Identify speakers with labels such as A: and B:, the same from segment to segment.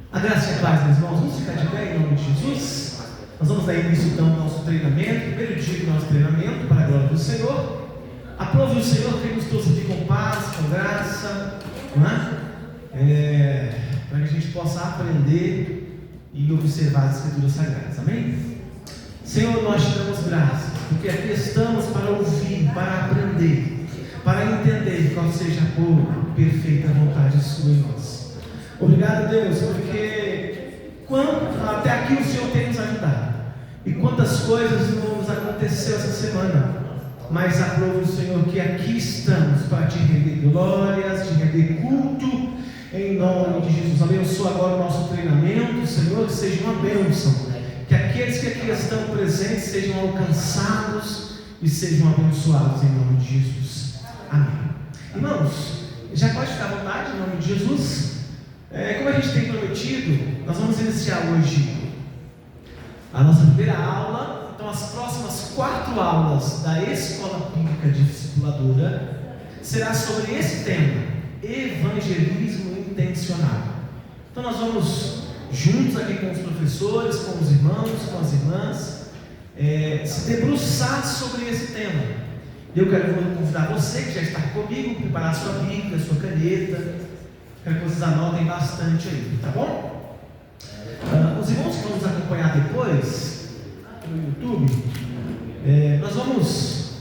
A: A graça e a paz, meus irmãos, vamos ficar de pé em nome de Jesus. Nós vamos dar início então ao nosso treinamento, primeiro dia do nosso treinamento, para a glória do Senhor. Aprove o Senhor, temos todos aqui com paz, com graça, não é? Para que a gente possa aprender e observar as Escrituras Sagradas, amém? Senhor, nós te damos graças, porque aqui estamos para ouvir, para aprender, para entender qual seja a boa, perfeita vontade sua em nós. Obrigado, Deus, porque até aqui o Senhor tem nos ajudado, e quantas coisas não nos aconteceu essa semana, mas aprove o Senhor que aqui estamos para te render glórias, te render culto, em nome de Jesus. Abençoa agora o nosso treinamento, Senhor, que seja uma bênção, que aqueles que aqui estão presentes sejam alcançados e sejam abençoados em nome de Jesus, amém. Irmãos, já pode ficar à vontade em nome de Jesus. Como a gente tem prometido, nós vamos iniciar hoje a nossa primeira aula. Então as próximas 4 aulas da Escola Bíblica Discipuladora será sobre esse tema, evangelismo intencional. Então nós vamos juntos aqui com os professores, com os irmãos, com as irmãs, se debruçar sobre esse tema. Eu quero convidar você que já está comigo, preparar sua Bíblia, sua caneta. Quero que vocês anotem bastante aí, tá bom? Os irmãos que vão nos acompanhar depois no YouTube, nós vamos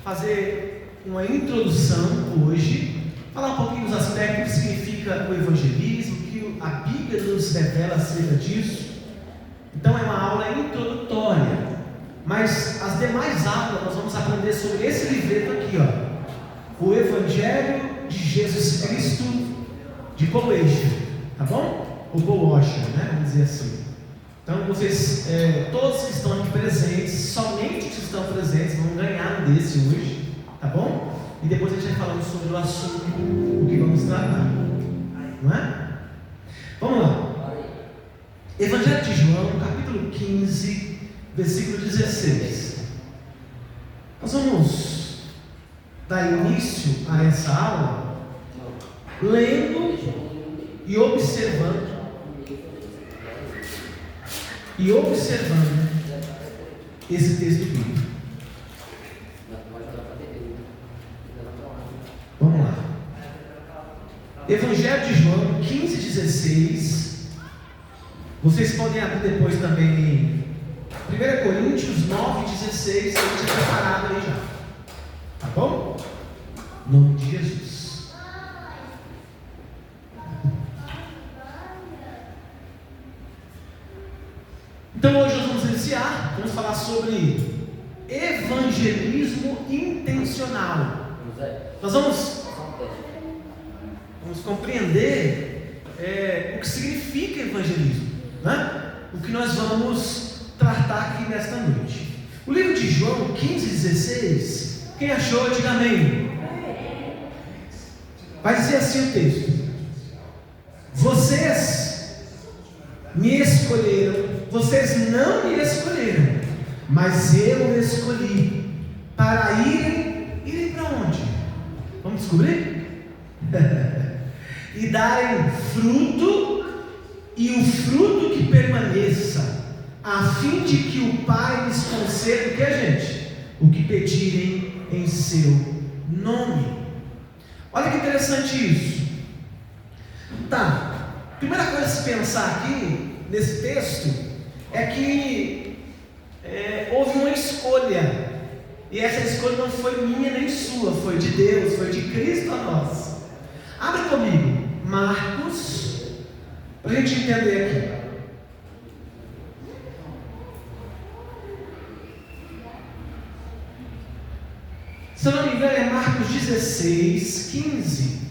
A: fazer uma introdução hoje, falar um pouquinho dos aspectos que significa o evangelismo, que a Bíblia nos revela acerca disso. Então é uma aula introdutória, mas as demais aulas nós vamos aprender sobre esse livreto aqui, ó, o Evangelho de Jesus Cristo de Colossians, tá bom? Ou Colossians, né? Vamos dizer assim. Então vocês, todos que estão aqui presentes, somente os que estão presentes vão ganhar um desse hoje, tá bom? E depois a gente vai falando sobre o assunto, o que vamos tratar, não é? Vamos lá. Evangelho de João, capítulo 15, versículo 16. Nós vamos dar início a essa aula lendo e observando esse texto bíblico. Vamos lá. Evangelho de João 15, 16. Vocês podem abrir depois também em 1 Coríntios 9, 16. A gente está preparado aí já, tá bom? Em nome de Jesus. Então hoje nós vamos iniciar, vamos falar sobre evangelismo intencional. Nós vamos compreender o que significa evangelismo, né? O que nós vamos tratar aqui nesta noite. O livro de João 15, 16, quem achou, diga amém. Vai dizer assim o texto: vocês me escolheram. Vocês não me escolheram, mas eu escolhi para irem para onde? Vamos descobrir? E darem fruto, e o fruto que permaneça, a fim de que o Pai lhes conceda o que, gente? O que pedirem em seu nome. Olha que interessante isso. Tá, primeira coisa a se pensar aqui nesse texto é que houve uma escolha, e essa escolha não foi minha nem sua, foi de Deus, foi de Cristo a nós. Abre comigo Marcos, para a gente entender aqui. Se eu não me engano é Marcos 16, 15.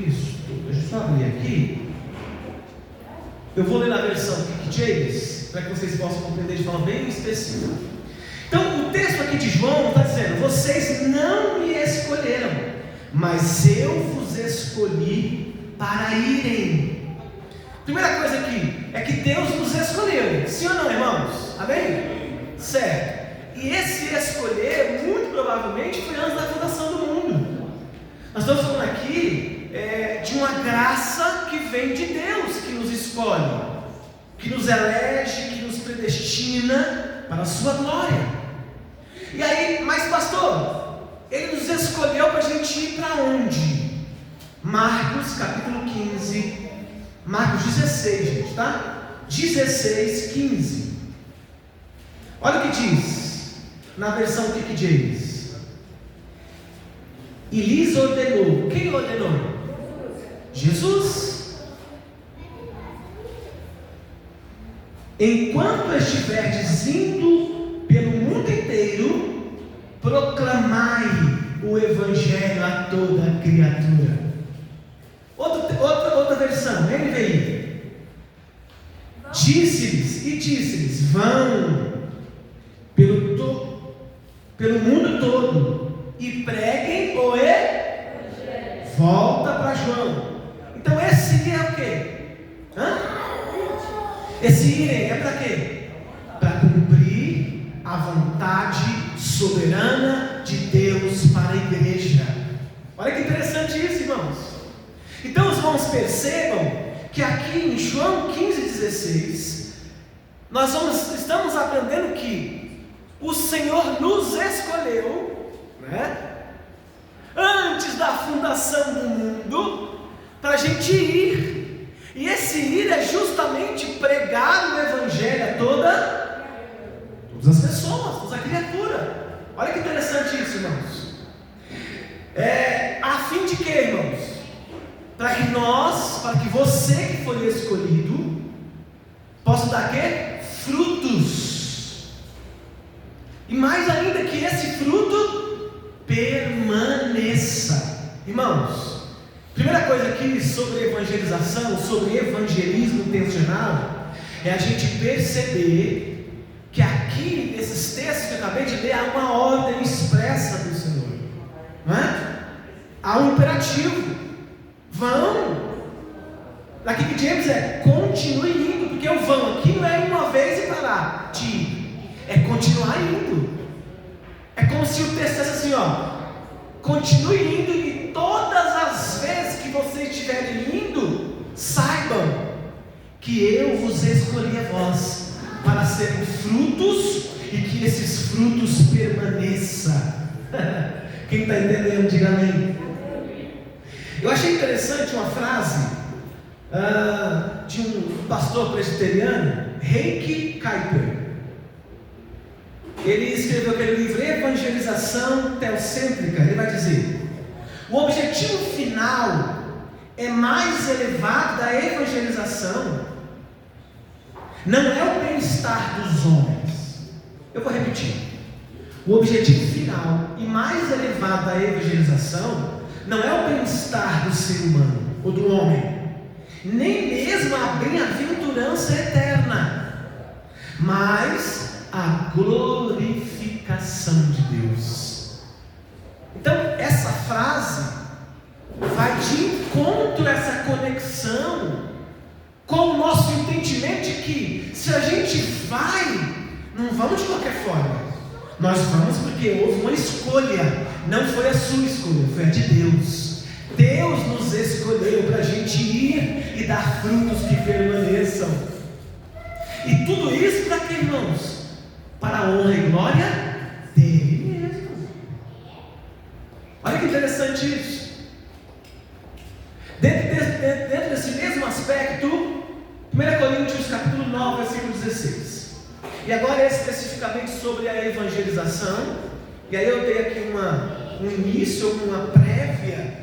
A: Isso, deixa eu só abrir aqui. Eu vou ler na versão King James, para que vocês possam compreender de forma bem específica. Então, o texto aqui de João está dizendo: vocês não me escolheram, mas eu vos escolhi para irem. Primeira coisa aqui, é que Deus nos escolheu, sim ou não, irmãos? Amém? Certo. E esse escolher, muito provavelmente, foi antes da fundação do mundo. Nós estamos falando aqui de uma graça que vem de Deus, que nos escolhe, que nos elege, que nos predestina para a sua glória. E aí, mas pastor, Ele nos escolheu para a gente ir para onde? Marcos capítulo 15, Marcos 16, gente, tá? 16, 15. Olha o que diz, na versão King James. E lhes ordenou. Quem ordenou? Jesus. Enquanto estiverdes indo pelo mundo inteiro, proclamai o Evangelho a toda criatura. Outra versão, NVI. Disse-lhes, vão pelo mundo todo e preguem o Evangelho. Volta para João. Então esse ir é o quê? Esse irem é para quê? Para cumprir a vontade soberana de Deus para a igreja. Olha que interessante isso, irmãos. Então os irmãos percebam que aqui em João 15,16 nós estamos aprendendo que o Senhor nos escolheu, né, antes da fundação do mundo, para a gente ir. E esse ir é justamente pregar o Evangelho a todas as pessoas, toda a criatura. Olha que interessante isso, irmãos. A fim de quê, irmãos? Para que você que foi escolhido possa dar quê? Frutos. E mais ainda, que esse fruto permaneça. Irmãos, primeira coisa aqui sobre evangelização, sobre evangelismo intencional, é a gente perceber que aqui nesses textos que eu acabei de ler há uma ordem expressa do Senhor, não é? Há um imperativo. Vão. Aqui que James continue indo, porque o vão aqui não é uma vez e parar de ir, é continuar indo. É como se o texto fosse assim, continue indo, e todas as vezes que vocês estiverem indo, saibam que eu vos escolhi a vós para serem frutos, e que esses frutos permaneçam. Quem está entendendo, diga amém. Eu achei interessante uma frase de um pastor presbiteriano, Heike Kuiper. Ele escreveu aquele livro Evangelização Teocêntrica. Ele vai dizer: o objetivo final é mais elevado da evangelização, não é o bem-estar dos homens. Eu vou repetir: o objetivo final e mais elevado da evangelização não é o bem-estar do ser humano ou do homem, nem mesmo a bem-aventurança eterna, mas a glorificação de Deus. Então essa frase vai de encontro a essa conexão com o nosso entendimento de que se a gente vai, não vamos de qualquer forma, nós vamos porque houve uma escolha. Não foi a sua escolha, foi a de Deus. Deus nos escolheu para a gente ir e dar frutos que permaneçam. E tudo isso para quê, irmãos? Para a honra e glória dele mesmo. Olha que interessante isso. Dentro desse mesmo aspecto, 1 Coríntios capítulo 9, versículo 16. E agora especificamente sobre a evangelização. E aí eu dei aqui um início, uma prévia.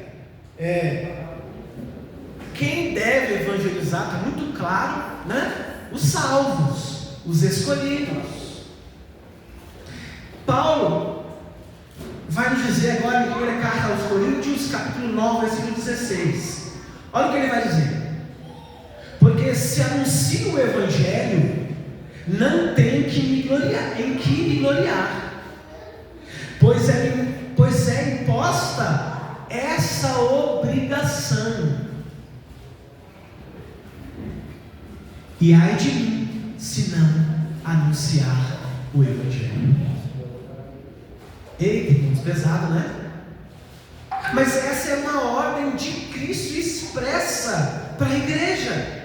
A: Quem deve evangelizar está muito claro, né? Os salvos, os escolhidos. Paulo vai nos dizer agora em primeira carta aos Coríntios, capítulo 9, versículo 16. Olha o que ele vai dizer: porque se anuncio o Evangelho, não tem em que me gloriar, pois é imposta essa obrigação. E ai de mim, se não anunciar o Evangelho. Eita, irmãos, pesado, né? Mas essa é uma ordem ordem de Cristo expressa para a igreja.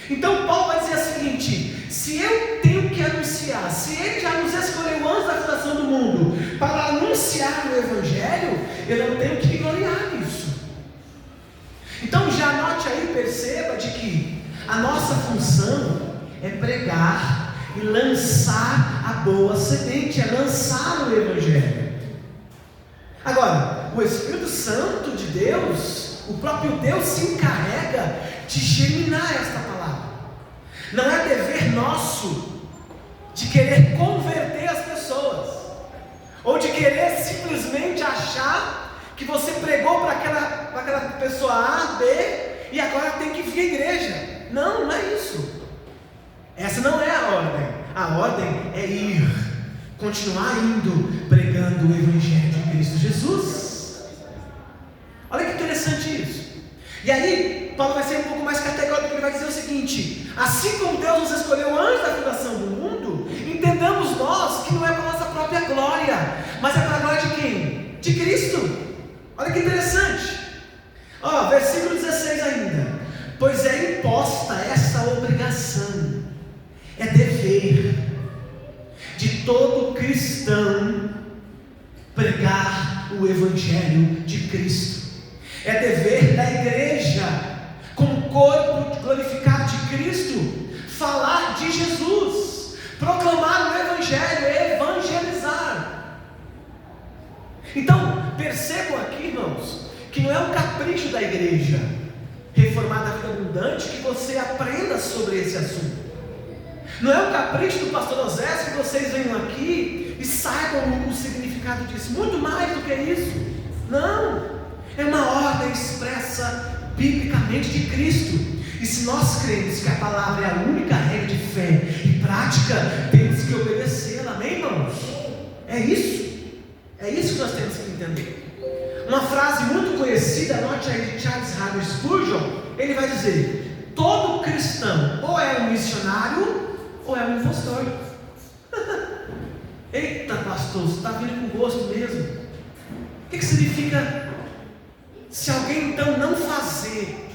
A: Então Paulo vai dizer o seguinte: se eu tenho que anunciar, se Ele já nos escolheu antes da fundação do mundo para anunciar o Evangelho, eu não tenho que me gloriar nisso. Então já anote aí, perceba de que a nossa função é pregar e lançar a boa semente, é lançar o Evangelho. Agora, o Espírito Santo de Deus, o próprio Deus se encarrega de germinar esta palavra. Não é dever nosso de querer converter as pessoas, ou de querer simplesmente achar que você pregou para aquela pessoa A, B, e agora tem que vir à igreja. Não, não é isso. Essa não é a ordem. A ordem é ir, continuar indo, pregando o Evangelho de Cristo Jesus. Olha que interessante isso. E aí, Paulo vai ser um pouco mais categórico, ele vai dizer o seguinte: assim como Deus nos escolheu antes da fundação do mundo, entendamos nós que não é para a nossa própria glória, mas é para a glória de quem? De Cristo. Olha que interessante. Versículo 16 ainda: pois é imposta essa obrigação, é dever de todo cristão pregar o Evangelho de Cristo. É dever da igreja, como corpo glorificado de Cristo, falar de Jesus, proclamar o Evangelho, evangelizar. Então, percebam aqui, irmãos, que não é um capricho da igreja Reformada Vida Abundante que você aprenda sobre esse assunto. Não é um capricho do pastor Osés que vocês venham aqui e saibam o significado disso. Muito mais do que isso. Não. É uma ordem expressa biblicamente de Cristo. E se nós cremos que a palavra é a única regra de fé e prática, temos que obedecê-la. Amém, irmãos? É isso. É isso que nós temos que entender. Uma frase muito conhecida, anote aí, de Charles Haddon Spurgeon. Ele vai dizer: todo cristão ou é um missionário ou é um impostor. Eita, pastor, você está vindo com gosto mesmo. O que significa? Se alguém então não fazer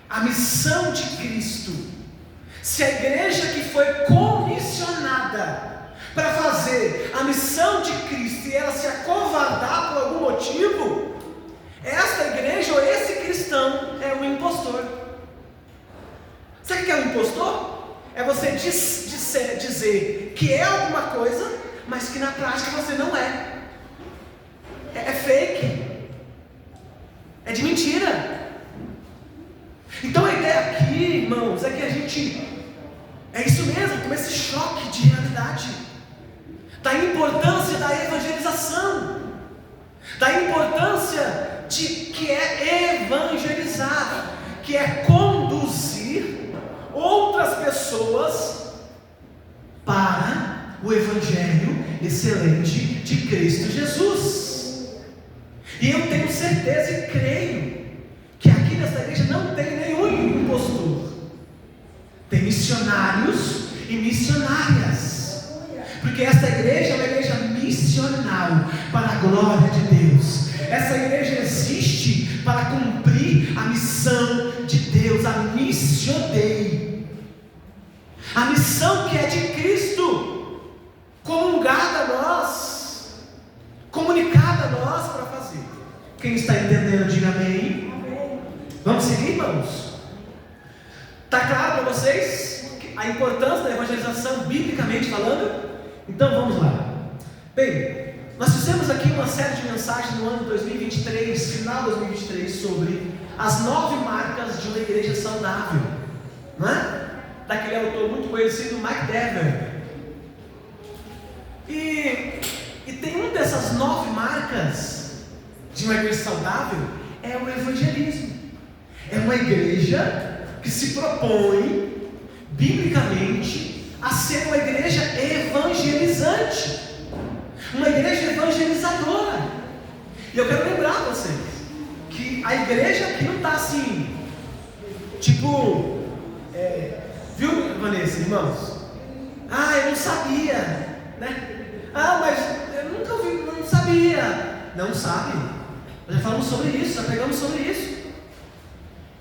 A: a missão de Cristo, se a igreja que foi comissionada para fazer a missão de Cristo e ela se acovardar por algum motivo, esta igreja ou esse cristão é um impostor. Sabe o que é um impostor? É você dizer que é alguma coisa, mas que na prática você não é. É fake. É de mentira. Então a ideia aqui, irmãos, é que a gente, é isso mesmo, com esse choque de realidade, da importância da evangelização, da importância de que é evangelizar, que é conduzir outras pessoas para o Evangelho excelente de Cristo Jesus. E eu tenho certeza e creio que aqui nessa igreja não tem nenhum impostor. Tem missionários e missionárias, porque essa igreja é uma igreja missional para a glória de Deus. Essa igreja existe para cumprir a missão de Deus, a missio Dei, a missão que é de Cristo, comungada a nós, comunicada a nós para fazer. Quem está entendendo, diga amém. Vamos seguir, irmãos? Está claro para vocês a importância da evangelização, biblicamente falando? Então vamos lá. Bem, nós fizemos aqui uma série de mensagens no ano 2023, final de 2023, sobre as 9 marcas de uma igreja saudável, não é? Daquele autor muito conhecido, Mike Dever. E tem uma dessas 9 marcas de uma igreja saudável, é o evangelismo. É uma igreja que se propõe, biblicamente, a ser uma igreja evangelizante, uma igreja evangelizadora. E eu quero lembrar vocês que a igreja aqui não está assim, tipo, viu, Vanessa, irmãos? Eu não sabia, né? Mas eu nunca ouvi, não sabia. Não sabe? Nós já falamos sobre isso, já pregamos sobre isso.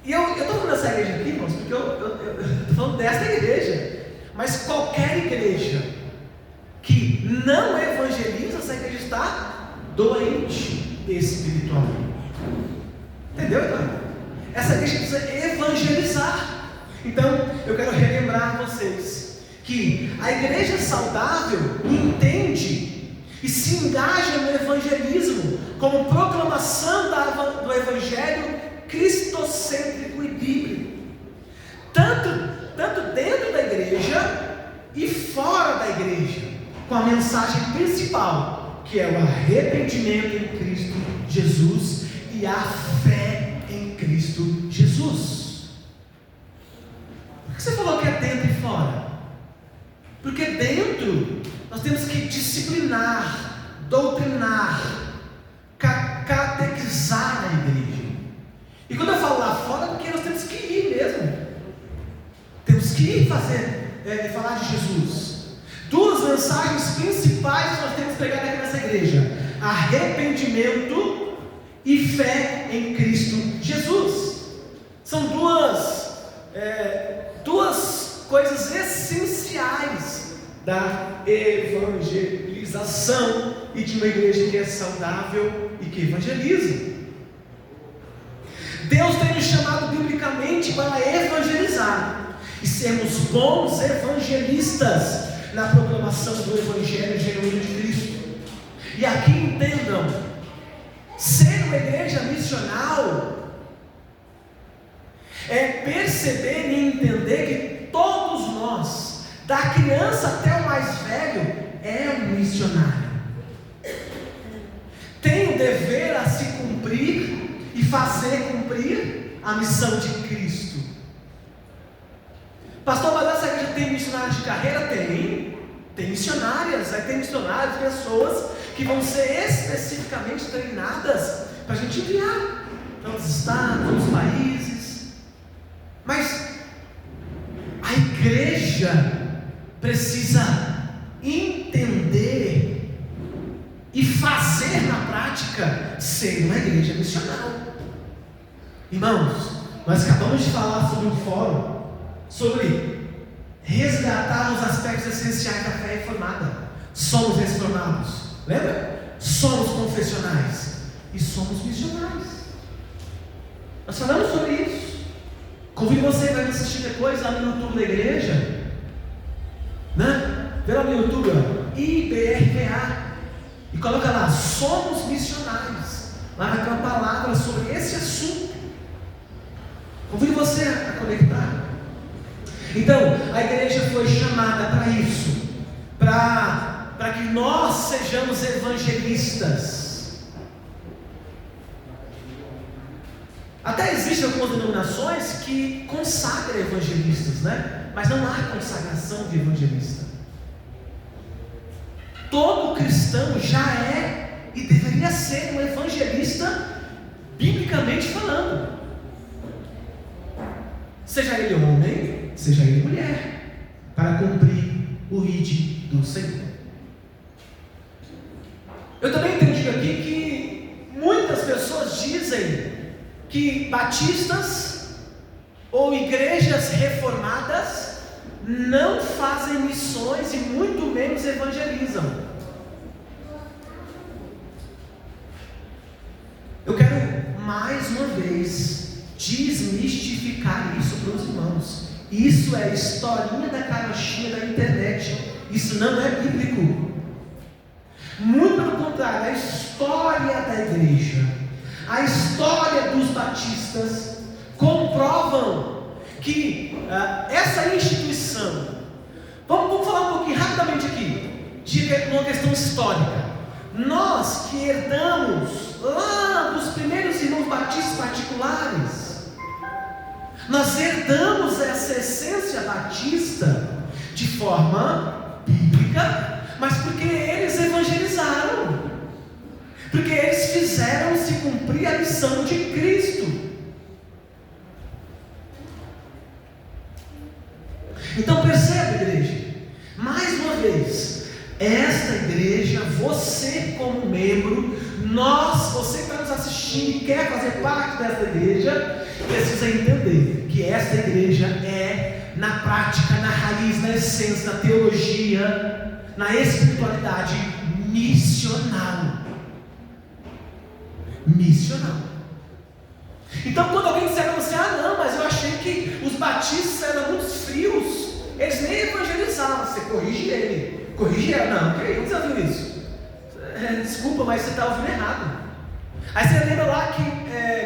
A: E eu estou falando dessa igreja aqui, irmãos, porque eu estou falando dessa igreja. Mas qualquer igreja que não evangeliza, essa igreja está doente espiritualmente. Entendeu, então? Essa igreja precisa evangelizar. Então, eu quero relembrar a vocês que a igreja saudável entende e se engaja no evangelismo como proclamação do evangelho cristocêntrico e bíblico, tanto dentro da igreja e fora da igreja, com a mensagem principal, que é o arrependimento em Cristo Jesus e a fé em Cristo Jesus. Por que você falou que é dentro e fora? Porque dentro nós temos que disciplinar, doutrinar, catequizar a igreja. E quando eu falo lá fora, é porque nós temos que ir mesmo. Temos que ir falar de Jesus. Duas mensagens principais que nós temos pregado aqui nessa igreja: arrependimento e fé em Cristo Jesus. São duas coisas essenciais da evangelização e de uma igreja que é saudável e que evangeliza. Deus tem nos chamado biblicamente para evangelizar e sermos bons evangelistas na proclamação do evangelho genuíno de Cristo. E aqui entendam, ser uma igreja missional é perceber e entender que todos nós, da criança até o mais velho, é um missionário. Tem o dever a se cumprir e fazer cumprir a missão de Cristo. Pastor, mas essa igreja tem missionários de carreira? Tem missionárias, tem missionários, pessoas que vão ser especificamente treinadas para a gente enviar para outros estados, outros países. Mas a igreja precisa entender e fazer na prática ser uma igreja missional. Irmãos, nós acabamos de falar sobre um fórum, sobre resgatar os aspectos essenciais da fé reformada. Somos reformados, lembra? Somos confessionais e somos missionários. Nós falamos sobre isso. Convido você para assistir depois lá no YouTube da igreja, né? Vê lá no YouTube, IBRVA, e coloca lá, somos missionários. Lá vai ter uma palavra sobre esse assunto. Convido você a conectar. Então, a igreja foi chamada para isso, para que nós sejamos evangelistas. Até existem algumas denominações que consagram evangelistas, né? Mas não há consagração de evangelista. Todo cristão já é e deveria ser um evangelista, biblicamente falando. Seja ele homem, seja ele mulher, para cumprir o ID do Senhor. Eu também entendi aqui que muitas pessoas dizem que batistas ou igrejas reformadas não fazem missões e muito menos evangelizam. Eu quero mais uma vez desmistificar isso para os irmãos. Isso é historinha da carochinha da internet. Isso não é bíblico. Muito pelo contrário, a história da igreja, a história dos batistas comprovam que essa instituição, vamos falar um pouquinho rapidamente aqui de uma questão histórica. Nós que herdamos lá dos primeiros irmãos batistas particulares, nós herdamos essa essência batista de forma bíblica, mas porque eles evangelizaram, porque eles fizeram se cumprir a missão de Cristo. Então perceba, igreja, mais uma vez, esta igreja, você como membro, você está nos assistindo e quer fazer parte dessa igreja, precisa entender que essa igreja é, na prática, na raiz, na essência, na teologia, na espiritualidade, missional. Missional. Então, quando alguém disser para você, não, mas eu achei que os batistas eram muito frios, eles nem evangelizavam, você corrige ele. Corrige ela, não, que aí, onde você ouviu isso? Desculpa, mas você está ouvindo errado. Aí você lembra lá que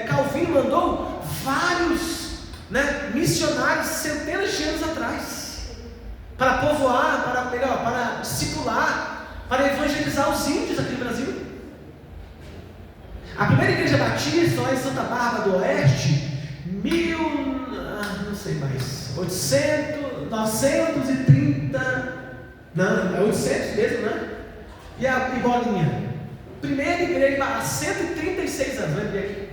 A: Calvino mandou vários missionários centenas de anos atrás para povoar, para discipular, para evangelizar os índios aqui no Brasil. A primeira igreja batista lá em Santa Bárbara do Oeste, 930, não, é 800 mesmo, né? E bolinha. Primeira igreja há 136 anos, vai ver aqui.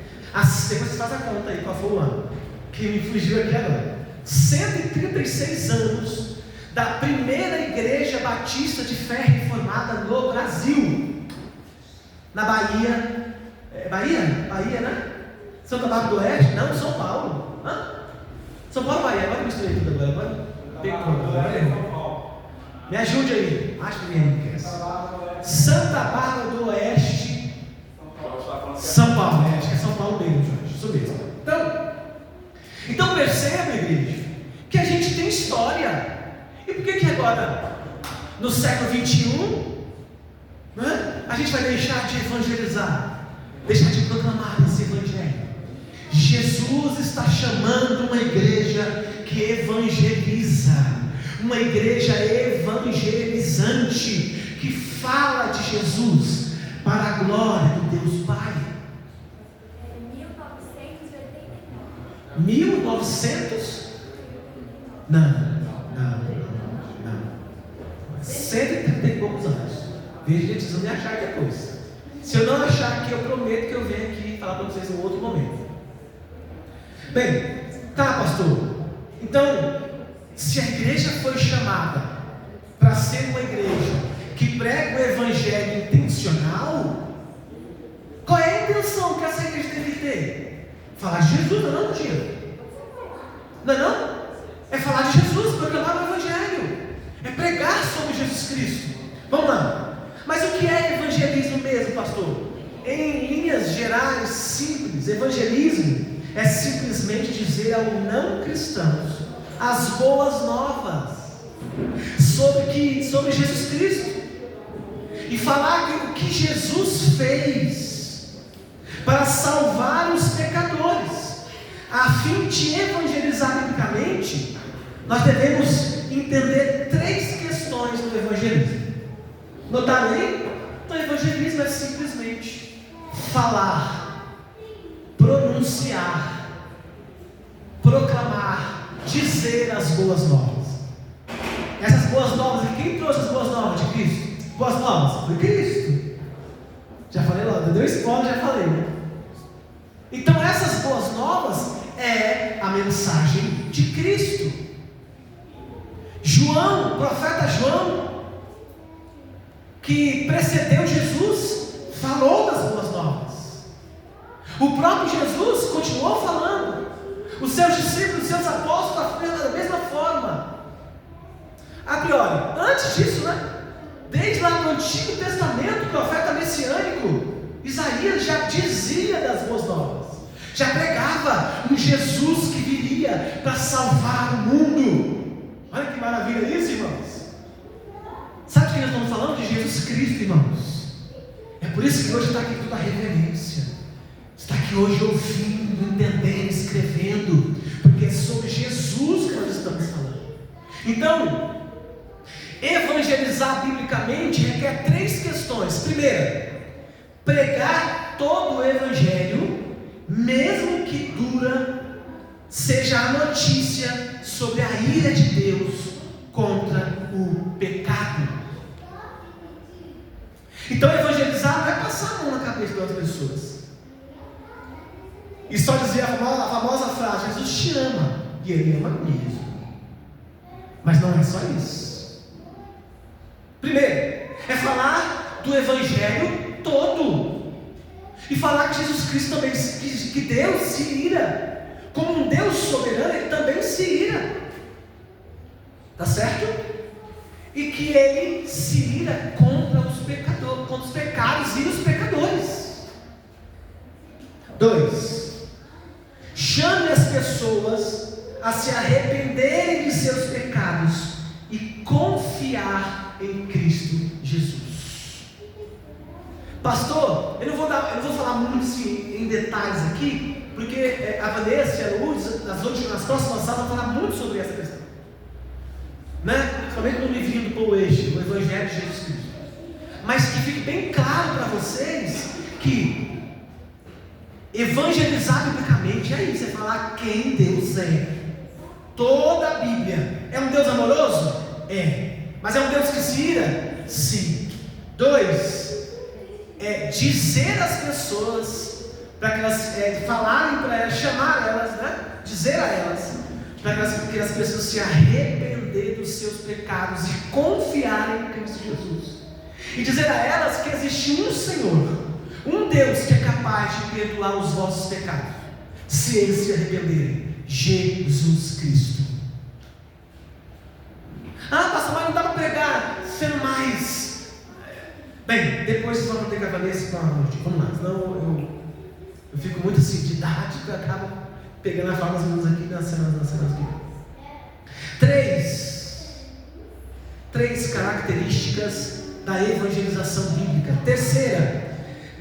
A: Depois você faz a conta aí, qual foi o ano que me fugiu aqui agora. 136 anos da primeira igreja batista de fé reformada no Brasil. Na Bahia. Bahia, né? Santa Bárbara do Oeste? Não, São Paulo. São Paulo, Bahia. Agora eu misturei tudo agora. Me ajude aí. Acho que me Santa Bárbara do Oeste. São Paulo, acho que é São Paulo mesmo, Jorge. Isso mesmo. Então perceba, igreja, que a gente tem história. E por que agora, no século 21, a gente vai deixar de evangelizar? Deixar de proclamar esse evangelho? Jesus está chamando uma igreja que evangeliza, uma igreja evangelizante, que fala de Jesus para a glória do Deus Pai. 1900? Não. 130 e poucos anos. Veja, gente, vocês vão me achar depois. Se eu não achar aqui, eu prometo que eu venho aqui falar para vocês em outro momento. Bem, pastor. Então, se a igreja foi chamada para ser uma igreja que prega o evangelho intencional, qual é a intenção que essa igreja deve ter? Falar de Jesus, não, tio? Não? É falar de Jesus, proclamar o evangelho, é pregar sobre Jesus Cristo. Vamos lá. Mas o que é evangelismo mesmo, pastor? Em linhas gerais, simples, evangelismo é simplesmente dizer ao não cristãos as boas novas sobre Jesus Cristo, e falar o que Jesus fez para salvar os pecadores. A fim de evangelizar biblicamente, nós devemos entender 3 questões do evangelismo. Notaram aí? Então, evangelismo é simplesmente falar, pronunciar, proclamar, dizer as boas novas. Essas boas novas, quem trouxe as boas novas de Cristo? Boas novas? Foi Cristo. Já falei lá, deu spoiler, já falei, né? Então essas boas novas é a mensagem de Cristo. João, o profeta João, que precedeu Jesus, falou das boas novas. O próprio Jesus continuou falando. Os seus discípulos, os seus apóstolos, da mesma forma. A priori, antes disso, desde lá do Antigo Testamento, o profeta messiânico Isaías já dizia das boas novas, já pregava um Jesus que viria para salvar o mundo. Olha que maravilha isso, irmãos. Sabe de que nós estamos falando? De Jesus Cristo, irmãos. É por isso que hoje está aqui toda a reverência, está aqui hoje ouvindo, entendendo, escrevendo, porque é sobre Jesus que nós estamos falando. Então, evangelizar biblicamente requer 3 questões. Primeira, pregar todo o evangelho, mesmo que dura seja a notícia sobre a ira de Deus contra o pecado. Então evangelizar não é passar a mão na cabeça das pessoas e só dizer a famosa frase: Jesus te ama, e Ele ama mesmo. Mas não é só isso. Primeiro, é falar do evangelho todo. E falar que Jesus Cristo também, que Deus se ira. Como um Deus soberano, Ele também se ira. Tá certo? E que Ele se ira contra os pecadores, contra os pecados e os pecadores. 2. Chame as pessoas a se arrependerem de seus pecados e confiar em Cristo Jesus. Pastor, eu não vou falar muito em detalhes aqui, porque a Vanessa e a Lourdes, nas próximas aulas, vão falar muito sobre essa questão, né? Principalmente no livrinho do Paul Eixo, o Evangelho de Jesus Cristo. Mas que fique bem claro para vocês que evangelizar biblicamente é isso, é falar quem Deus é. Toda a Bíblia é um Deus amoroso? É. Mas é um Deus que se ira? Sim. 2. É dizer às pessoas, para que elas falarem para elas, chamar elas, né? Dizer a elas, para que as pessoas se arrepender dos seus pecados e confiarem em Cristo Jesus. E dizer a elas que existe um Senhor, um Deus que é capaz de perdoar os vossos pecados, se eles se arrependerem. Jesus Cristo. Pastor, mas não dá para pregar sendo mais... Bem, depois vocês vão ter que avaliar esse plano. Vamos lá, senão eu fico muito assim, didático, e acabo pegando a fala das minhas aqui nas cenas aqui. 3 características da evangelização bíblica. 3,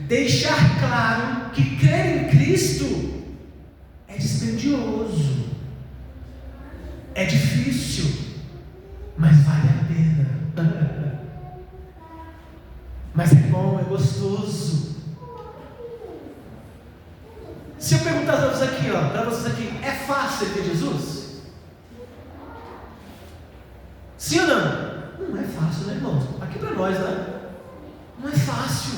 A: deixar claro que crer em Cristo é dispendioso, é difícil, mas vale a pena. Mas é bom, é gostoso. Se eu perguntar para vocês aqui, é fácil ter Jesus? Sim ou não? Não é fácil, né, irmãos? Aqui para nós, né? Não é fácil.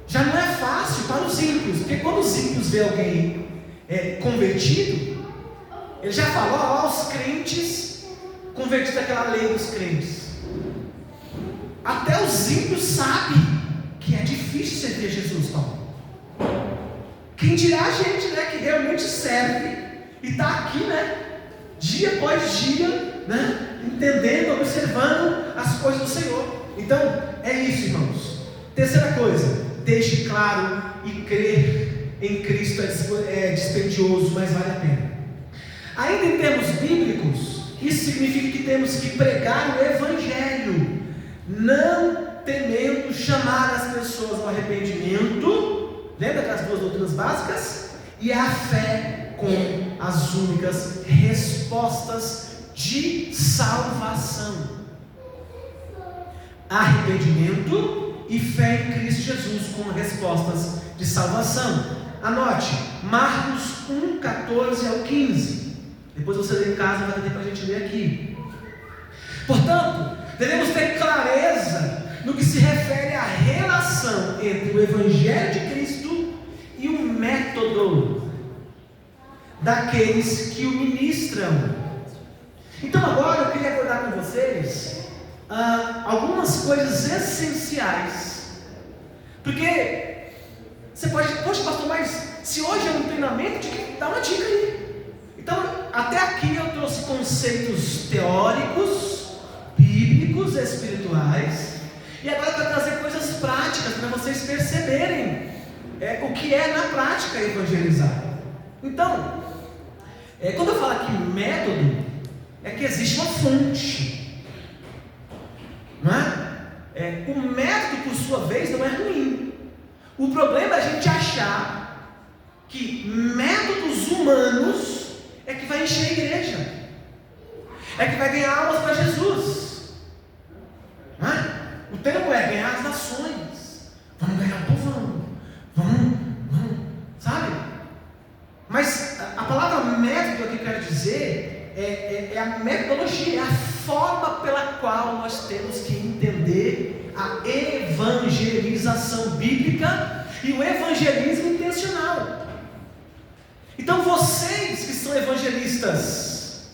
A: Já não é fácil para os ímpios, porque quando os ímpios vê alguém convertido, ele já falou os crentes convertidos àquela lei dos crentes. Até os ímpios sabem que é difícil servir a Jesus, Paulo. Quem dirá a gente, né, que realmente serve e está aqui, né, dia após dia, né, entendendo, observando as coisas do Senhor. Então, é isso, irmãos. 3 coisa, deixe claro e crer em Cristo é dispendioso, mas vale a pena. Ainda em termos bíblicos, isso significa que temos que pregar o Evangelho, não temendo chamar as pessoas ao arrependimento. Lembra das 2 doutrinas básicas? E a fé como as únicas respostas de salvação. Arrependimento e fé em Cristo Jesus como respostas de salvação. Anote, Marcos 1, 14 ao 15. Depois você lê em casa, vai dar tempo para a gente ler aqui. Portanto, devemos ter clareza no que se refere à relação entre o Evangelho de Cristo e o método daqueles que o ministram. Então agora eu queria abordar com vocês algumas coisas essenciais. Porque você pode, poxa pastor, mas se hoje é um treinamento, dá uma dica aí. Então, até aqui eu trouxe conceitos teóricos, bíblicos, espirituais, e agora eu quero trazer coisas práticas para vocês perceberem o que é na prática evangelizar. Então, quando eu falo aqui método, é que existe uma fonte, não é? O método, por sua vez, não é ruim. O problema é a gente achar que métodos humanos é que vai encher a igreja, é que vai ganhar almas para Jesus, não é? O termo é ganhar as nações, vamos ganhar o povão, vamos, sabe? Mas a palavra método que eu quero dizer é a metodologia, é a forma pela qual nós temos que entender a evangelização bíblica e o evangelismo intencional. Então vocês que são evangelistas,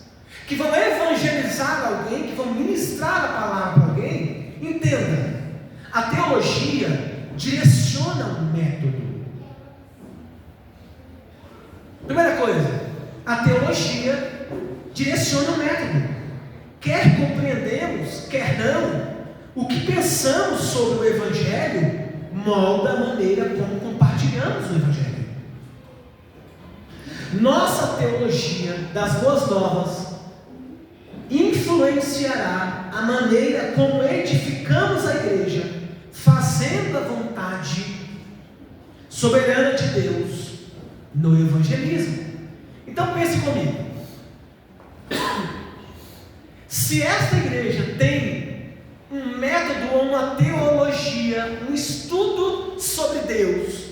A: que vão evangelizar alguém, que vão ministrar a palavra a alguém, entenda, A teologia direciona o método. Primeira coisa, a teologia direciona o método. Quer compreendemos, quer não, o que pensamos sobre o Evangelho molda a maneira como compartilhamos o Evangelho. Nossa teologia das boas novas influenciará a maneira como edificamos a igreja, fazendo a vontade soberana de Deus no evangelismo. Então pense comigo. Se esta igreja tem um método ou uma teologia, um estudo sobre Deus,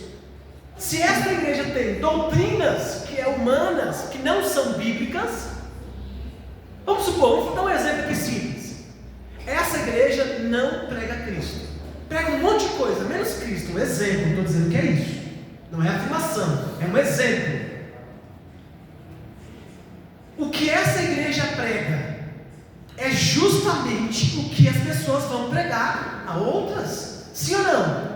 A: se esta igreja tem doutrinas que são humanas, que não são bíblicas, vamos supor, vamos dar um exemplo aqui simples. Essa igreja não prega Cristo, prega um monte de coisa, menos Cristo. Um exemplo, não estou dizendo que é isso, não é afirmação, é um exemplo. O que essa igreja prega é justamente o que as pessoas vão pregar a outras, sim ou não?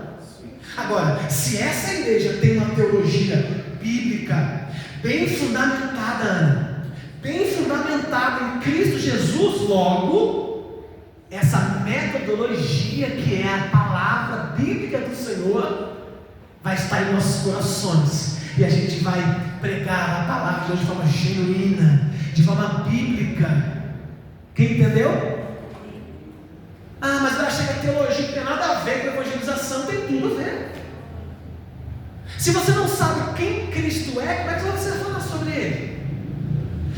A: Agora, se essa igreja tem uma teologia bíblica bem fundamentada, Ana, bem fundamentada em Cristo Jesus, logo, essa metodologia que é a palavra bíblica do Senhor vai estar em nossos corações, e a gente vai pregar a palavra de forma genuína, de forma bíblica. Quem entendeu? Ah, mas eu achei que a teologia não tem nada a ver com a evangelização. Tem tudo a ver. Se você não sabe quem Cristo é, como é que você vai falar sobre Ele?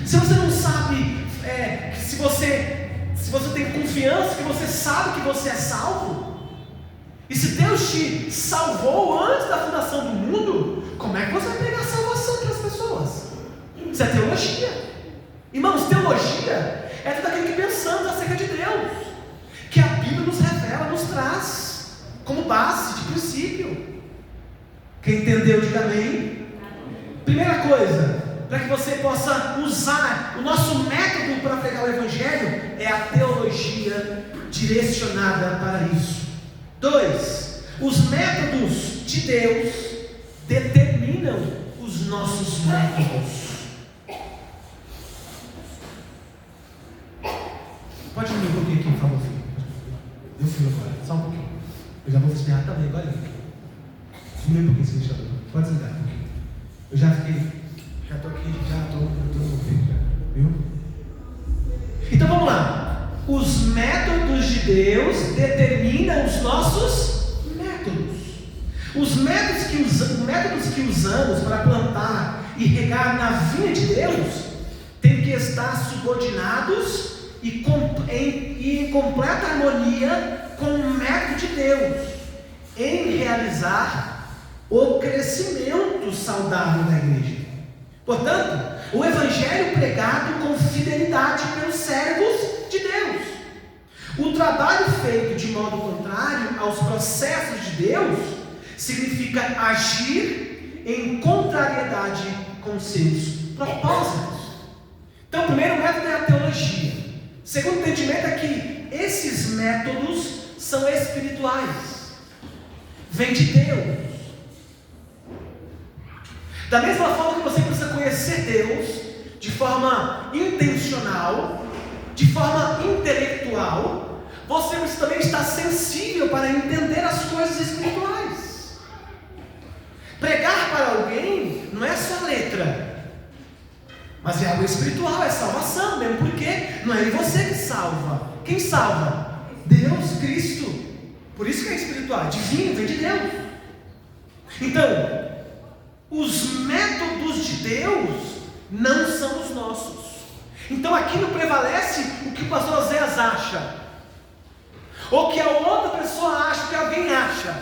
A: Se você não sabe, se você tem confiança que você sabe que você é salvo, e se Deus te salvou antes da fundação do mundo, como é que você vai pregar salvação para as pessoas? Isso é teologia. Irmãos, teologia é tudo aquilo que pensamos acerca de Deus, que a Bíblia nos revela, nos traz como base de princípio. Quem entendeu, diga amém. Primeira coisa, para que você possa usar o nosso método para pregar o Evangelho, é a teologia direcionada para isso. 2, os métodos de Deus determinam os nossos métodos. Pode me um pouquinho aqui, por favor, filho. Meu filho agora, só um pouquinho. Eu já vou espirrar também, agora. Diminui um pouquinho esse ventilador. Pode desligar um pouquinho. Eu já estou aqui, já estou no peito, viu? Então vamos lá. Os métodos de Deus determinam os nossos métodos. Os métodos que usamos para plantar e regar na vinha de Deus têm que estar subordinados e em completa harmonia com o método de Deus, em realizar o crescimento saudável da igreja. Portanto, o Evangelho pregado com fidelidade pelos servos de Deus. O trabalho feito de modo contrário aos processos de Deus significa agir em contrariedade com seus propósitos. Então, o primeiro método é a teologia. O segundo entendimento é que esses métodos são espirituais, vêm de Deus. Da mesma forma que você precisa conhecer Deus de forma intencional, de forma intelectual, você precisa também estar sensível para entender as coisas espirituais. Pregar para alguém não é só letra, mas é algo espiritual, é salvação, mesmo porque não é você que salva. Quem salva? Deus, Cristo. Por isso que é espiritual, é divino, vem de Deus. Então, os métodos de Deus não são os nossos. Então aqui não prevalece o que o pastor Oséias acha, ou que a outra pessoa acha, que alguém acha.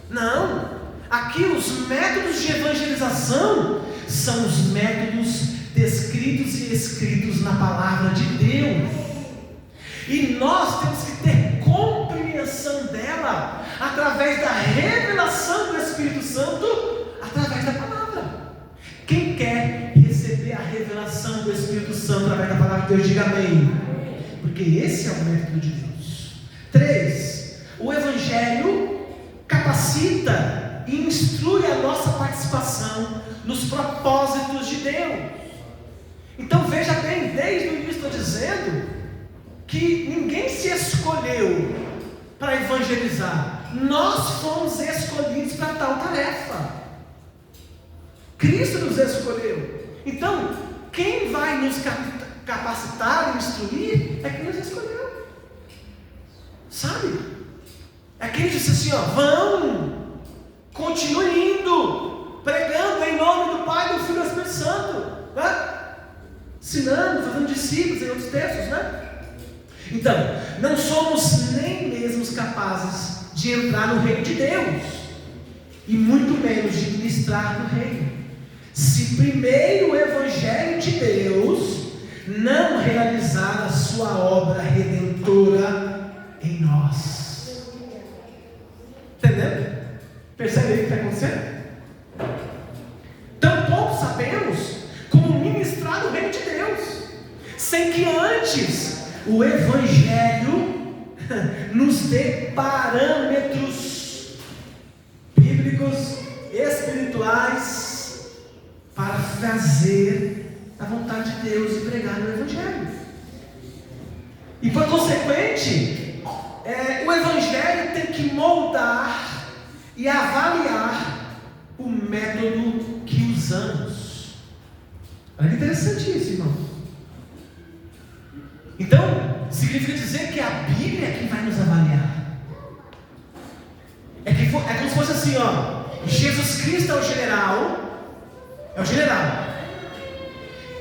A: Não, aqui os métodos de evangelização são os métodos descritos e escritos na palavra de Deus, e nós temos que ter compreensão dela através da revelação do Espírito Santo, através da palavra. Quem quer receber a revelação do Espírito Santo através da palavra de Deus, diga amém, porque esse é o método de Deus. 3, o Evangelho Deus. Então veja bem, desde o início estou dizendo que ninguém se escolheu para evangelizar, nós fomos escolhidos para tal tarefa. Cristo nos escolheu. Então, quem vai nos capacitar e instruir é quem nos escolheu. Sabe? É quem disse assim, ó, vão, continue indo, pregando em nome do Pai, do Filho e do Espírito Santo, né? Ensinando, fazendo discípulos, em outros textos, né? Então, não somos nem mesmo capazes de entrar no reino de Deus, e muito menos de ministrar no reino, se primeiro o Evangelho de Deus não realizar a sua obra redentora em nós. Entendeu? Percebe aí o que está acontecendo? Tampouco sabemos como ministrar no reino de Deus, sem que antes o Evangelho nos dê parâmetros bíblicos, espirituais, para fazer a vontade de Deus e pregar no Evangelho. E por consequente, o Evangelho tem que moldar e avaliar o método que usamos. Olha que interessante isso, irmão. Então, significa dizer que a Bíblia é quem vai nos avaliar. É como se fosse assim, ó. Jesus Cristo é o general.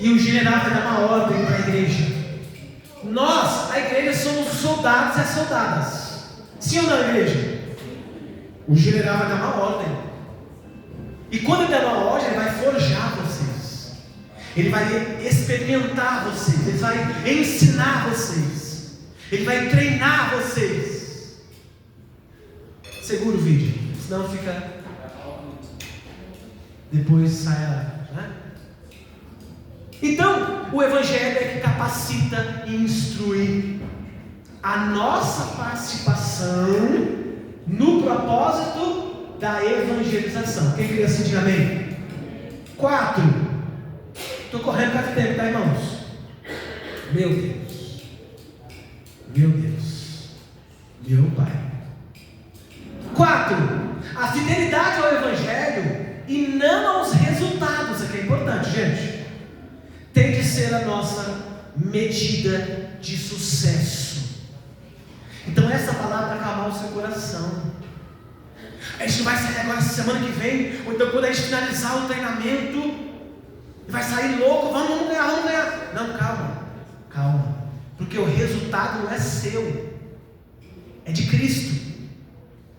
A: E o general vai dar uma ordem para a igreja. Nós, a igreja, somos os soldados e as soldadas. Sim ou não, igreja? O general vai dar uma ordem. E quando ele der uma ordem, ele vai forjar vocês. Ele vai experimentar vocês. Ele vai ensinar vocês. Ele vai treinar vocês. Segura o vídeo, senão fica. Depois sai né? Então, o Evangelho é que capacita e instrui. A nossa participação no propósito da evangelização. Quem queria assim, diga amém? 4. Estou correndo para o tempo, tá, irmãos? Meu Deus. Meu Deus. Meu Pai. 4. A fidelidade ao Evangelho e não aos resultados. Aqui é importante, gente. Tem de ser a nossa medida de sucesso. Então essa palavra vai acalmar o seu coração. A gente vai sair agora semana que vem, ou então quando a gente finalizar o treinamento, vai sair louco, vamos ganhar. Não, calma. Porque o resultado não é seu, é de Cristo,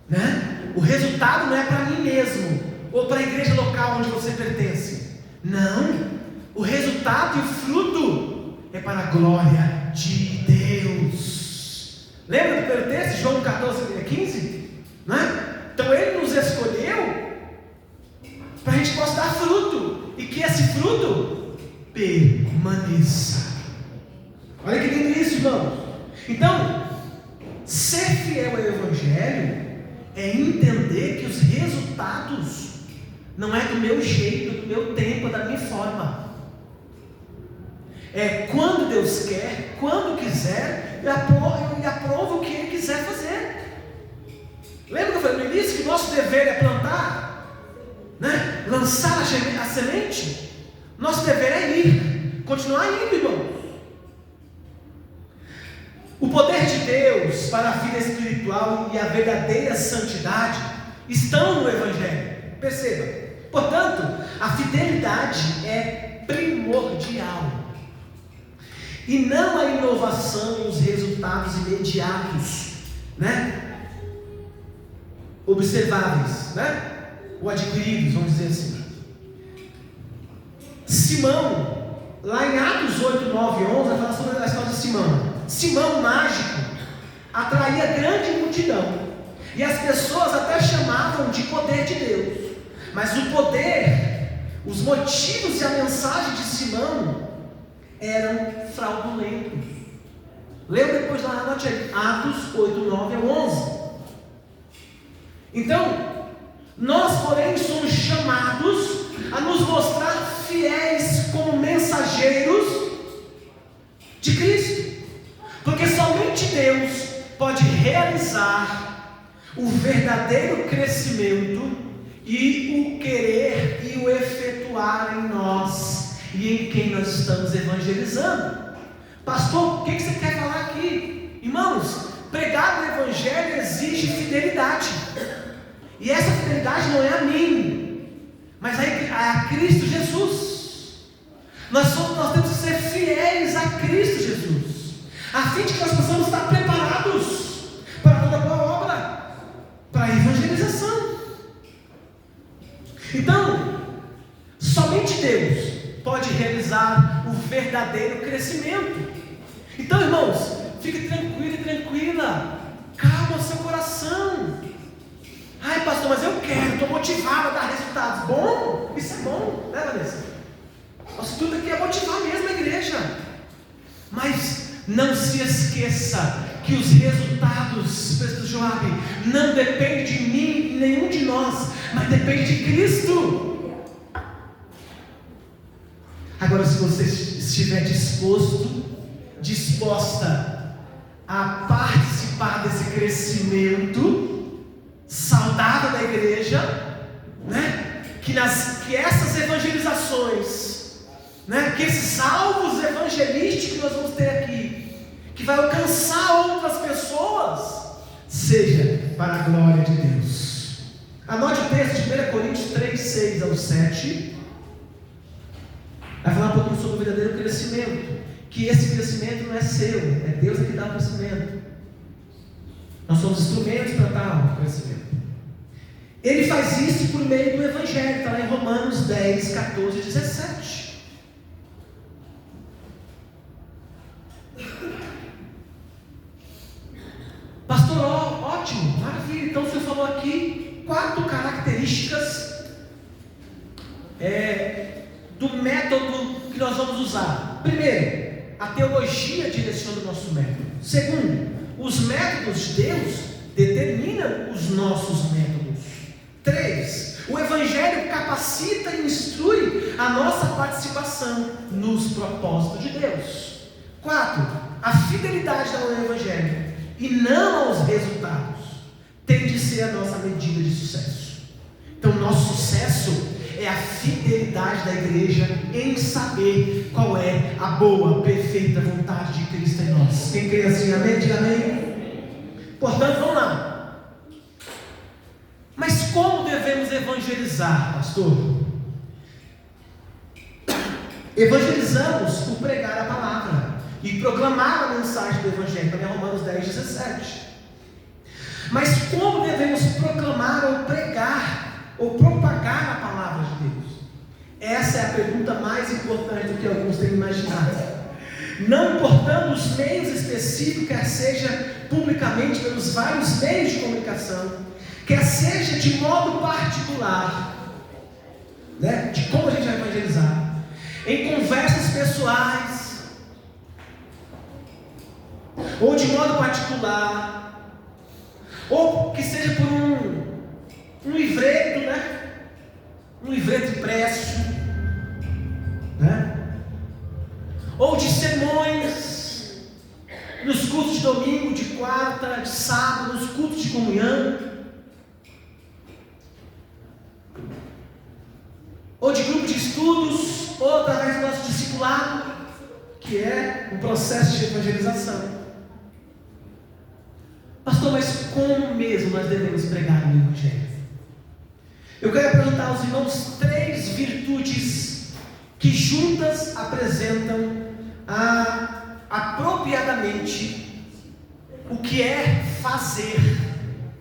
A: né? O resultado não é para mim mesmo, ou para a igreja local onde você pertence. Não, o resultado e o fruto é para a glória de Deus. Lembra do primeiro texto, João 14:15? Né? Então ele nos escolheu para a gente possa dar fruto, e que esse fruto permaneça. Olha que lindo isso, irmãos. Então, ser fiel ao Evangelho é entender que os resultados não é do meu jeito, do meu tempo, da minha forma. É quando Deus quer, quando quiser, e aprova o que Ele quiser fazer. Lembra que eu falei no início que nosso dever é plantar, né? Lançar a semente? Nosso dever é ir, continuar indo, irmãos. O poder de Deus para a vida espiritual e a verdadeira santidade estão no Evangelho. Perceba. Portanto, a fidelidade é primordial. E não a inovação e os resultados imediatos, né? Observáveis, né? Ou adquiridos, vamos dizer assim. Simão, lá em Atos 8, 9 e 11, vai falar sobre a história de Simão. Simão, mágico, atraía grande multidão, e as pessoas até chamavam de poder de Deus. Mas o poder, os motivos e a mensagem de Simão eram fraudulentos. Lembra depois lá, anote aí, Atos 8, 9 a 11. Então, nós porém somos chamados a nos mostrar fiéis mensageiros de Cristo, porque somente Deus pode realizar o verdadeiro crescimento e o querer e o efetuar em nós e em quem nós estamos evangelizando. Pastor, o que você quer falar aqui? Irmãos, pregar o Evangelho exige fidelidade, e essa fidelidade não é a mim, mas a Cristo Jesus. Nós temos que ser fiéis a Cristo Jesus, a fim de que nós possamos estar preparados para toda boa obra, para a evangelização. Então, somente Deus pode realizar o verdadeiro crescimento. Então, irmãos, fique tranquilo e tranquila, calma o seu coração. Ai, pastor, mas eu quero, estou motivado a dar resultados. Bom, isso é bom, né, Vanessa? Nosso tudo aqui é motivar mesmo a igreja. Mas não se esqueça que os resultados, pastor Joabe, não dependem de mim e nenhum de nós, mas depende de Cristo. Agora, se você estiver disposta a participar desse crescimento saudável da igreja, né? Que essas evangelizações, né? Que esses alvos evangelísticos que nós vamos ter aqui, que vai alcançar outras pessoas, seja para a glória de Deus. Anote o texto de 1 Coríntios 3, 6 ao 7. Vai falar um pouquinho sobre o verdadeiro crescimento, que esse crescimento não é seu, é Deus que dá o crescimento. Nós somos instrumentos para dar o crescimento. Ele faz isso por meio do Evangelho, está lá em Romanos 10, 14 e 17. Pastor, ótimo, maravilha. Então o senhor falou aqui 4 características do método que nós vamos usar. Primeiro, a teologia direciona o nosso método. Segundo, os métodos de Deus determinam os nossos métodos. 3, o Evangelho capacita e instrui a nossa participação nos propósitos de Deus. 4, a fidelidade ao Evangelho e não aos resultados tem de ser a nossa medida de sucesso. Então, nosso sucesso é a fidelidade da igreja em saber qual é a boa, perfeita vontade de Cristo em nós. Quem crê assim, amém? Diga amém. Portanto, vamos lá. Mas como devemos evangelizar, pastor? Evangelizamos por pregar a palavra e proclamar a mensagem do Evangelho. Também Romanos 10, 17. Mas como devemos proclamar ou pregar ou propagar a palavra de Deus? Essa é a pergunta mais importante do que alguns têm imaginado. Não importando os meios específicos, quer seja publicamente pelos vários meios de comunicação, quer seja de modo particular, né? De como a gente vai evangelizar, em conversas pessoais, ou de modo particular, ou que seja por um livreto, né? Um livreto impresso, né? Ou de sermões nos cultos de domingo, de quarta, de sábado, nos cultos de comunhão, ou de grupo de estudos, ou através do nosso discipulado, que é um processo de evangelização. Pastor, mas como mesmo nós devemos pregar o Evangelho? Eu quero apresentar aos irmãos 3 virtudes que juntas apresentam apropriadamente o que é fazer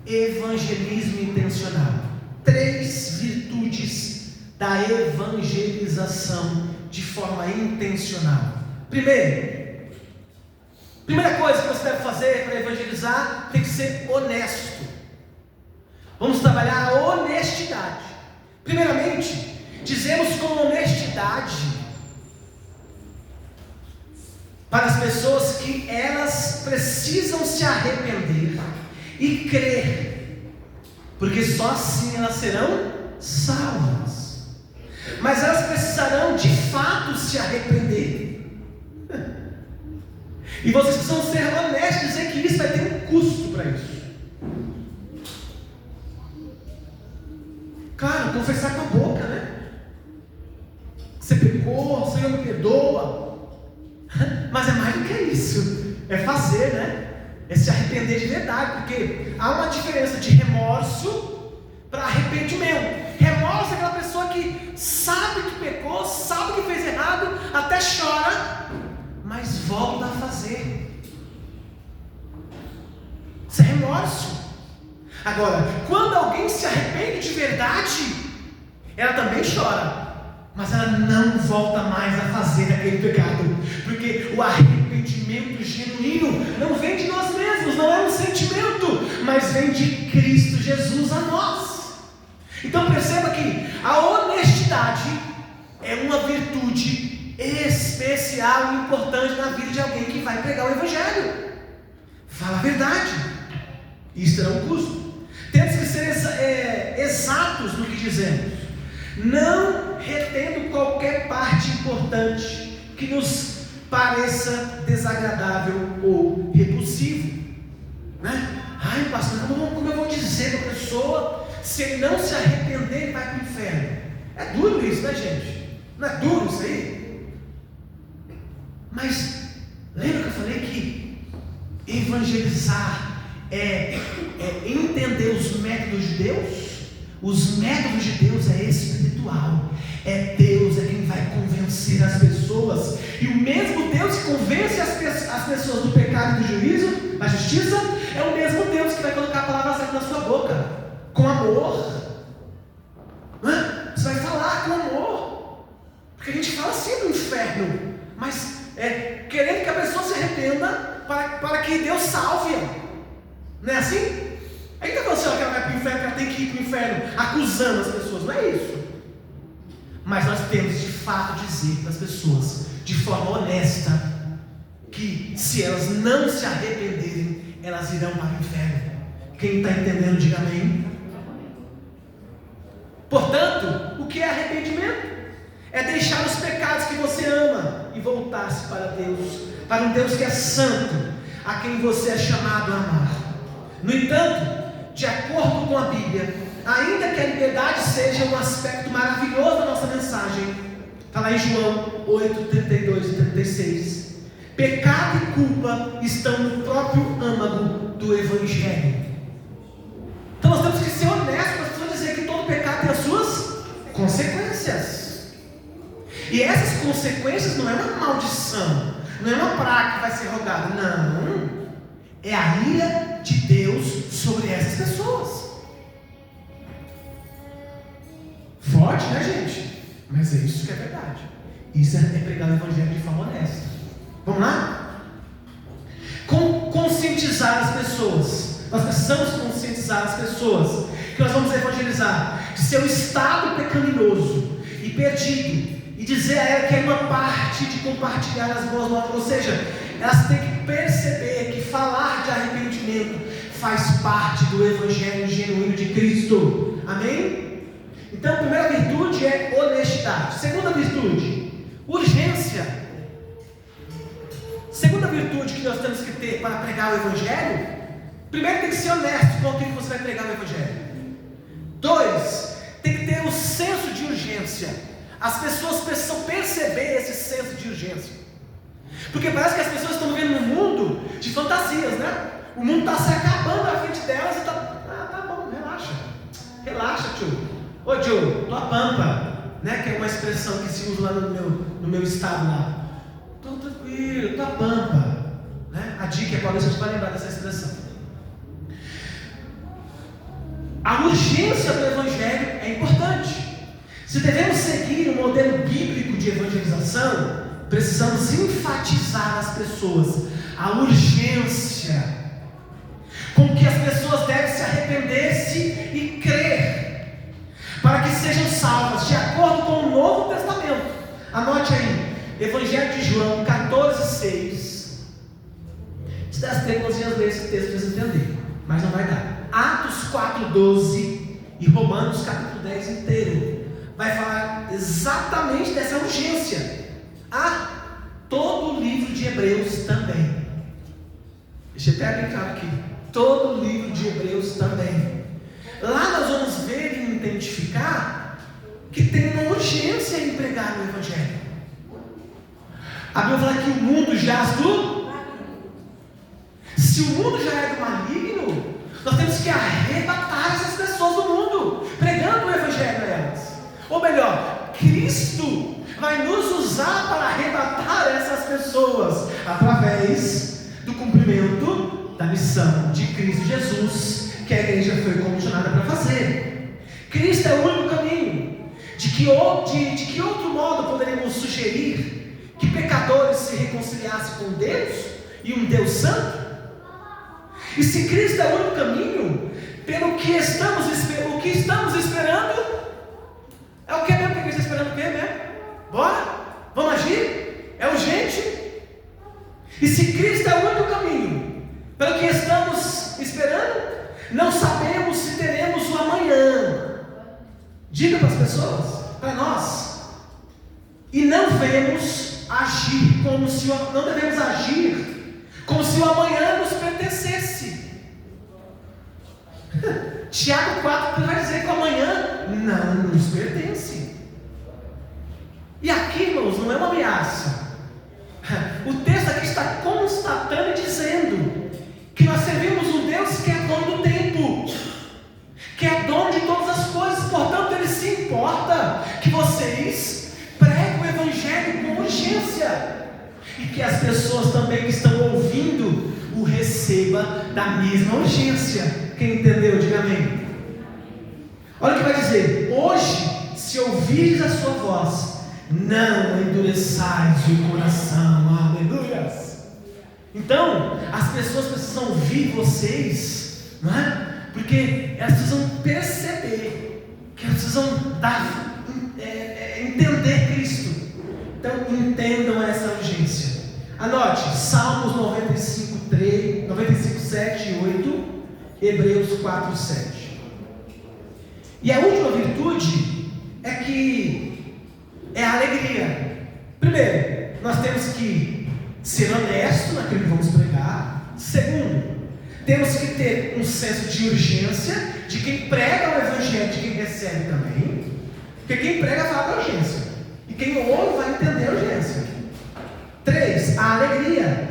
A: evangelismo intencional. 3 virtudes da evangelização de forma intencional. Primeira coisa que você deve fazer para evangelizar, tem que ser honesto. Vamos trabalhar a honestidade. Primeiramente, dizemos com honestidade para as pessoas que elas precisam se arrepender e crer, porque só assim elas serão salvas. Mas elas precisam precisarão de fato se arrepender. E vocês precisam ser honestos e dizer que isso vai ter um custo para isso. Claro, confessar com a boca, né? Você pecou, o Senhor me perdoa. Mas é mais do que isso. É fazer, né? É se arrepender de verdade. Porque há uma diferença de remorso para arrependimento. Remorso é aquela pessoa que sabe que pecou, sabe que fez errado, até chora, mas volta a fazer. Isso é remorso. Agora, quando alguém se arrepende de verdade, ela também chora, mas ela não volta mais a fazer aquele pecado, porque o arrependimento genuíno não vem de nós mesmos, não é um sentimento, mas vem de Cristo Jesus a nós. Então perceba que a honestidade é uma virtude especial e importante na vida de alguém que vai pregar o Evangelho. Fala a verdade. Isso terá um custo. Temos que ser exatos no que dizemos, não retendo qualquer parte importante que nos pareça desagradável ou repulsivo, né? Ai, pastor, como eu vou dizer para a pessoa, se ele não se arrepender, ele vai para o inferno? É duro isso, né, gente? Não é duro isso aí? Mas lembra que eu falei que evangelizar é entender os métodos de Deus? Os métodos de Deus é espiritual. É Deus é quem vai convencer as pessoas. E o mesmo Deus que convence as pessoas do pecado e do juízo, da justiça, é o mesmo Deus que vai colocar a palavra certa na sua boca, com amor. Você vai falar com amor, porque a gente fala assim do inferno, mas querendo que a pessoa se arrependa para que Deus salve-a. Não é assim? Aí está falando assim, que ela vai para o inferno, que ela tem que ir para o inferno, acusando as pessoas. Não é isso. Mas nós temos de fato dizer para as pessoas, de forma honesta, que se elas não se arrependerem, elas irão para o inferno. Quem está entendendo, diga amém. Portanto, o que é arrependimento? É deixar os pecados que você ama e voltar-se para Deus, para um Deus que é santo, a quem você é chamado a amar. No entanto, de acordo com a Bíblia, ainda que a liberdade seja um aspecto maravilhoso da nossa mensagem, está lá em João 8, 32 e 36, pecado e culpa estão no próprio âmago do Evangelho. Então nós temos que ser honestos para as pessoas dizer que todo pecado tem as suas consequências. E essas consequências não é uma maldição, não é uma praga que vai ser rogada, não. É a ira de Deus sobre essas pessoas. Forte, né, gente? Mas é isso que é verdade. Isso é pregar o Evangelho de forma honesta. Vamos lá? Conscientizar as pessoas. Nós precisamos conscientizar as pessoas que nós vamos evangelizar de seu estado pecaminoso e perdido, e dizer a ela que é uma parte de compartilhar as boas novas. Ou seja, elas têm que perceber que falar de arrependimento faz parte do Evangelho genuíno de Cristo. Amém? Então, a primeira virtude é honestidade. Segunda virtude, urgência. Segunda virtude que nós temos que ter para pregar o Evangelho: primeiro, tem que ser honesto com aquilo que você vai pregar o Evangelho. 2, tem que ter o senso de urgência. As pessoas precisam perceber esse senso de urgência, porque parece que as pessoas estão vivendo num mundo de fantasias, né? O mundo está se acabando na frente delas e está, tá bom, relaxa tio, ô tio, tua pampa, né? Que é uma expressão que se usa lá no meu estado lá. Tô tranquilo, tua pampa, né? A dica é para você vai lembrar dessa expressão. A urgência do Evangelho é importante. Se devemos seguir o modelo bíblico de evangelização, precisamos enfatizar às pessoas a urgência com que as pessoas devem se arrepender-se e crer, para que sejam salvas, de acordo com o Novo Testamento. Anote aí, Evangelho de João 14,6. Se das tempo, nós ler esse texto para vocês entenderem, mas não vai dar. Atos 4,12 e Romanos capítulo 10 inteiro. vai falar exatamente dessa urgência. Todo o livro de Hebreus também. Deixa eu até brincar aqui. Todo o livro de Hebreus também. Lá nós vamos ver e identificar que tem uma urgência em pregar o Evangelho. A Bíblia fala que o mundo jaz do... Se o mundo já é do maligno, nós temos que arrebatar essas pessoas do mundo, pregando o Evangelho a elas. Ou melhor, Cristo vai nos usar para arrebatar essas pessoas através do cumprimento da missão de Cristo Jesus, que a igreja foi comissionada para fazer. Cristo é o único caminho. De que outro modo poderíamos sugerir que pecadores se reconciliassem com Deus e um Deus santo? E se Cristo é o único caminho, pelo que estamos esperando, é o que mesmo que a igreja está esperando? O que mesmo? Bora? Vamos agir? É urgente? E se Cristo é o único caminho, pelo que estamos esperando, não sabemos se teremos o amanhã. Diga para as pessoas, para nós. E não devemos agir como se o amanhã nos pertencesse. Tiago 4 vai dizer que o amanhã não nos pertence. E aqui, irmãos, não é uma ameaça. O texto aqui está constatando e dizendo que nós servimos um Deus que é dono do tempo, que é dono de todas as coisas. Portanto, Ele se importa que vocês preguem o Evangelho com urgência, e que as pessoas também que estão ouvindo o recebam da mesma urgência. Quem entendeu, diga amém. Olha o que vai dizer: hoje, se ouvires a sua voz, não endureçais o coração. Aleluias. Então, as pessoas precisam ouvir vocês, não é? Porque elas precisam perceber, que elas precisam entender Cristo. Então, entendam essa urgência. Anote, Salmos 95, 7 e 8, Hebreus 4, 7. E a última virtude é a alegria. Primeiro, nós temos que ser honestos naquilo que vamos pregar. Segundo, temos que ter um senso de urgência de quem prega o Evangelho, de quem recebe também. Porque quem prega fala da urgência, e quem ouve vai entender a urgência. 3, a alegria.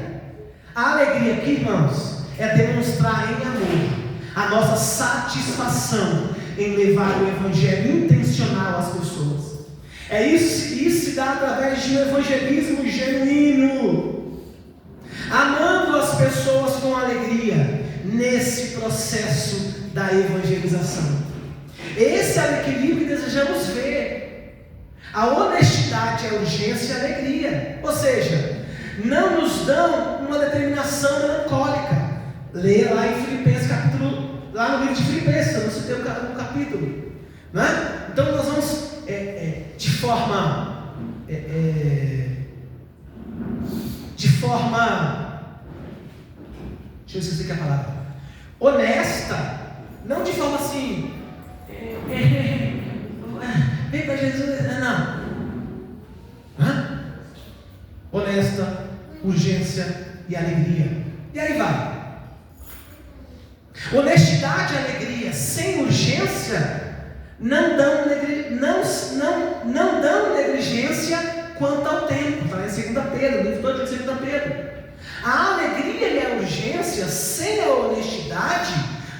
A: A alegria aqui, irmãos, é demonstrar em amor a nossa satisfação em levar o Evangelho intencional às pessoas. Isso se dá através de um evangelismo genuíno, amando as pessoas com alegria nesse processo da evangelização. Esse é o equilíbrio que desejamos ver. A honestidade, a urgência e a alegria, ou seja, não nos dão uma determinação melancólica. Leia lá em Filipenses lá no livro de Filipenses, eu não citei o capítulo, não é? Então nós vamos de forma deixa eu esquecer aqui a palavra, honesta, não de forma assim, vem para Jesus, não, honesta, urgência e alegria, e aí vai. Honestidade e alegria sem urgência não dão negligência quanto ao tempo. Está em 2 Pedro, o livro todo de 2 Pedro. A alegria e a urgência sem a honestidade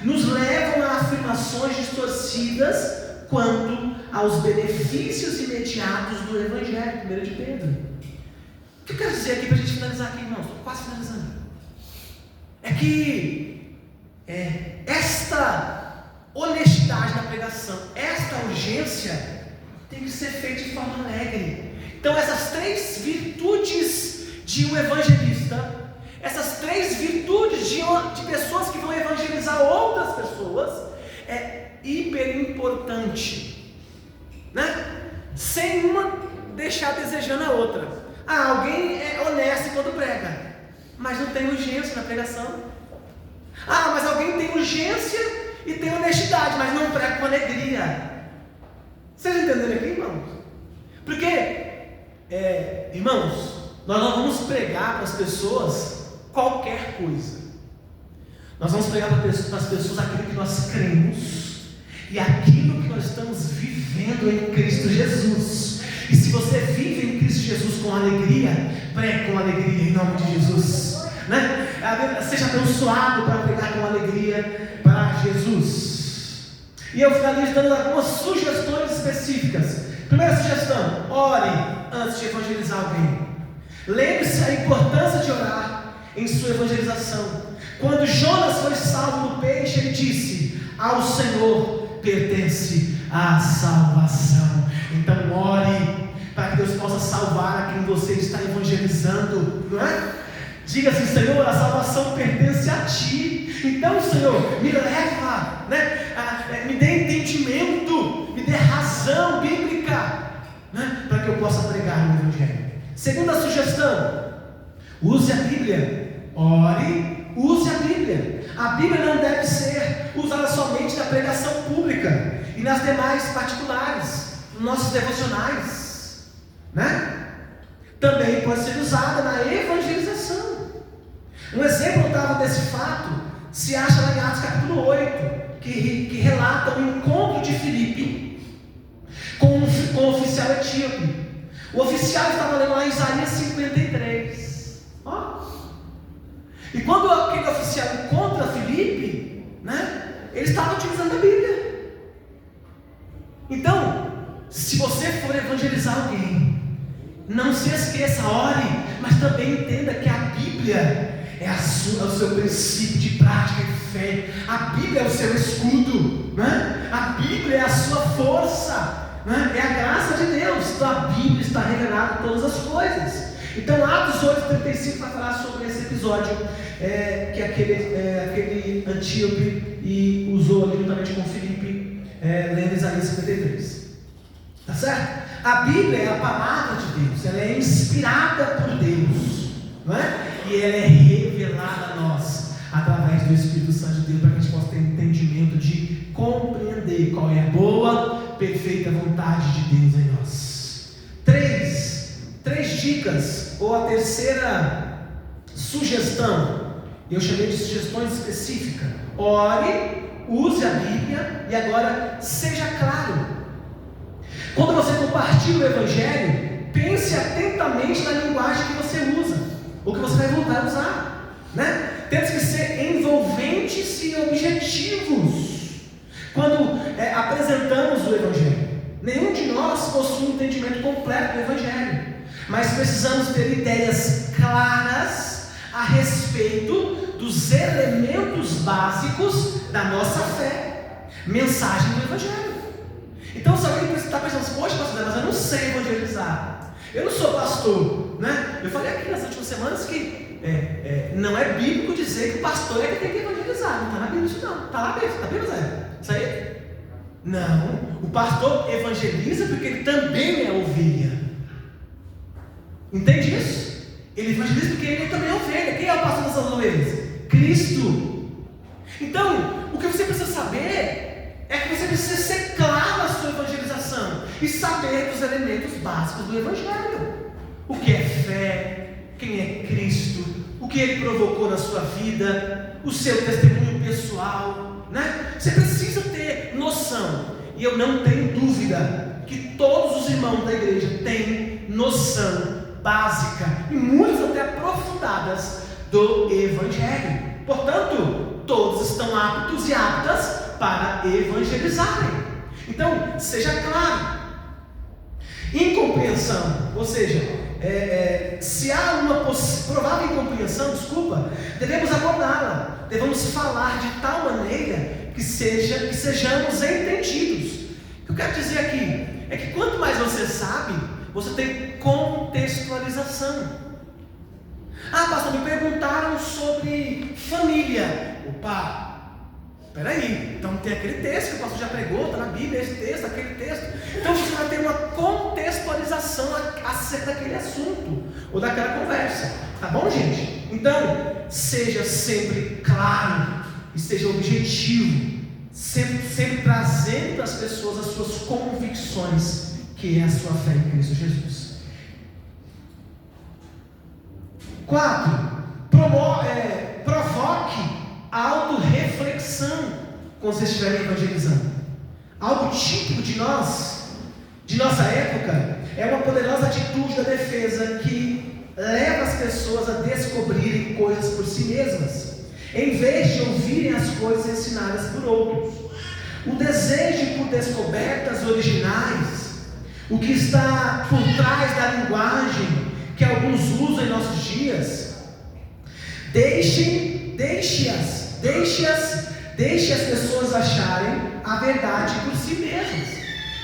A: nos levam a afirmações distorcidas quanto aos benefícios imediatos do Evangelho. 1 de Pedro. O que eu quero dizer aqui para a gente finalizar aqui, irmãos? Estou quase finalizando. É que esta honestidade na pregação, esta urgência tem que ser feita de forma alegre. Então essas 3 virtudes de um evangelista, essas 3 virtudes de pessoas que vão evangelizar outras pessoas, é hiper importante, né? Sem uma deixar desejando a outra. Alguém é honesto quando prega, mas não tem urgência na pregação. Mas alguém tem urgência e tem honestidade, mas não prega com alegria. Vocês entenderam aqui, irmãos? Porque, irmãos, nós não vamos pregar para as pessoas qualquer coisa. Nós vamos pregar para as pessoas aquilo que nós cremos e aquilo que nós estamos vivendo em Cristo Jesus. E se você vive em Cristo Jesus com alegria, pregue com alegria em nome de Jesus, né? Seja abençoado para pregar com alegria para Jesus. E eu finalizo dando algumas sugestões específicas. Primeira sugestão: ore antes de evangelizar alguém. Lembre-se a importância de orar em sua evangelização. Quando Jonas foi salvo do peixe, ele disse: ao Senhor pertence a salvação. Então ore para que Deus possa salvar a quem você está evangelizando, não é? Diga assim: Senhor, a salvação pertence a Ti. Então, Senhor, me leva, né? Me dê entendimento, me dê razão bíblica, né? Para que eu possa pregar o Evangelho. Segunda sugestão: use a Bíblia. Ore, use a Bíblia. A Bíblia não deve ser usada somente na pregação pública e nas demais particulares, nos nossos devocionais, né? Também pode ser usada na evangelização. Um exemplo notável desse fato se acha lá em Atos capítulo 8, que relata o encontro de Filipe com o oficial etíope. O oficial estava lendo lá em Isaías 53. E quando aquele oficial encontra Filipe, né, ele estava utilizando a Bíblia. Então, se você for evangelizar alguém, não se esqueça, ore, mas também entenda que a Bíblia é o seu princípio de prática e fé. A Bíblia é o seu escudo, né? A Bíblia é a sua força, né? É a graça de Deus. Então a Bíblia está revelada em todas as coisas. Então Atos 8:35 vai falar sobre esse episódio que aquele antíope e usou ali juntamente com Filipe, lendo Isaías 53. Tá certo? A Bíblia é a palavra de Deus, ela é inspirada por Deus, não é? E ela é revelada a nós através do Espírito Santo de Deus, para que a gente possa ter entendimento de compreender qual é a boa, perfeita vontade de Deus em nós. Três dicas, ou a terceira sugestão, eu chamei de sugestões específicas: ore, use a Bíblia e agora seja claro. Quando você compartilha o Evangelho, pense atentamente na linguagem que você usa, ou que você vai voltar a usar, né? Temos que ser envolventes e objetivos quando apresentamos o Evangelho. Nenhum de nós possui um entendimento completo do Evangelho, mas precisamos ter ideias claras a respeito dos elementos básicos da nossa fé, mensagem do Evangelho. Então, se alguém está pensando assim: poxa, pastor, mas eu não sei evangelizar, eu não sou pastor, né? Eu falei aqui nas últimas semanas que não é bíblico dizer que o pastor é que tem que evangelizar. Não está na Bíblia isso não. Está lá mesmo, está bem, Zé? Isso aí? Não, o pastor evangeliza porque ele também é ovelha. Entende isso? Ele evangeliza porque ele também é ovelha. Quem é o pastor dessas ovelhas? Cristo. Então, o que você precisa saber é que você precisa ser claro na sua evangelização e saber dos elementos básicos do Evangelho. O que é fé, quem é Cristo, o que Ele provocou na sua vida, o seu testemunho pessoal, né? Você precisa ter noção, e eu não tenho dúvida que todos os irmãos da igreja têm noção básica e muitas até aprofundadas do Evangelho. Portanto, todos estão aptos e aptas para evangelizarem. Então, seja claro. Incompreensão, ou seja, se há uma provável incompreensão, devemos abordá-la, devemos falar de tal maneira que sejamos entendidos. O que eu quero dizer aqui é que quanto mais você sabe, você tem contextualização. Pastor, me perguntaram sobre família. Espera aí, então tem aquele texto que o pastor já pregou, está na Bíblia, esse texto, aquele texto. Então você vai ter uma contextualização acerca daquele assunto ou daquela conversa. Tá bom, gente? Então, seja sempre claro e seja objetivo, sempre trazendo para as pessoas as suas convicções, que é a sua fé em Cristo Jesus. 4. Provoque a autorreflexão quando você estiver evangelizando. Algo típico de nossa época, é uma poderosa atitude da defesa que leva as pessoas a descobrirem coisas por si mesmas, em vez de ouvirem as coisas ensinadas por outros. O desejo por descobertas originais, o que está por trás da linguagem que alguns usam em nossos dias, deixe as pessoas acharem a verdade por si mesmas.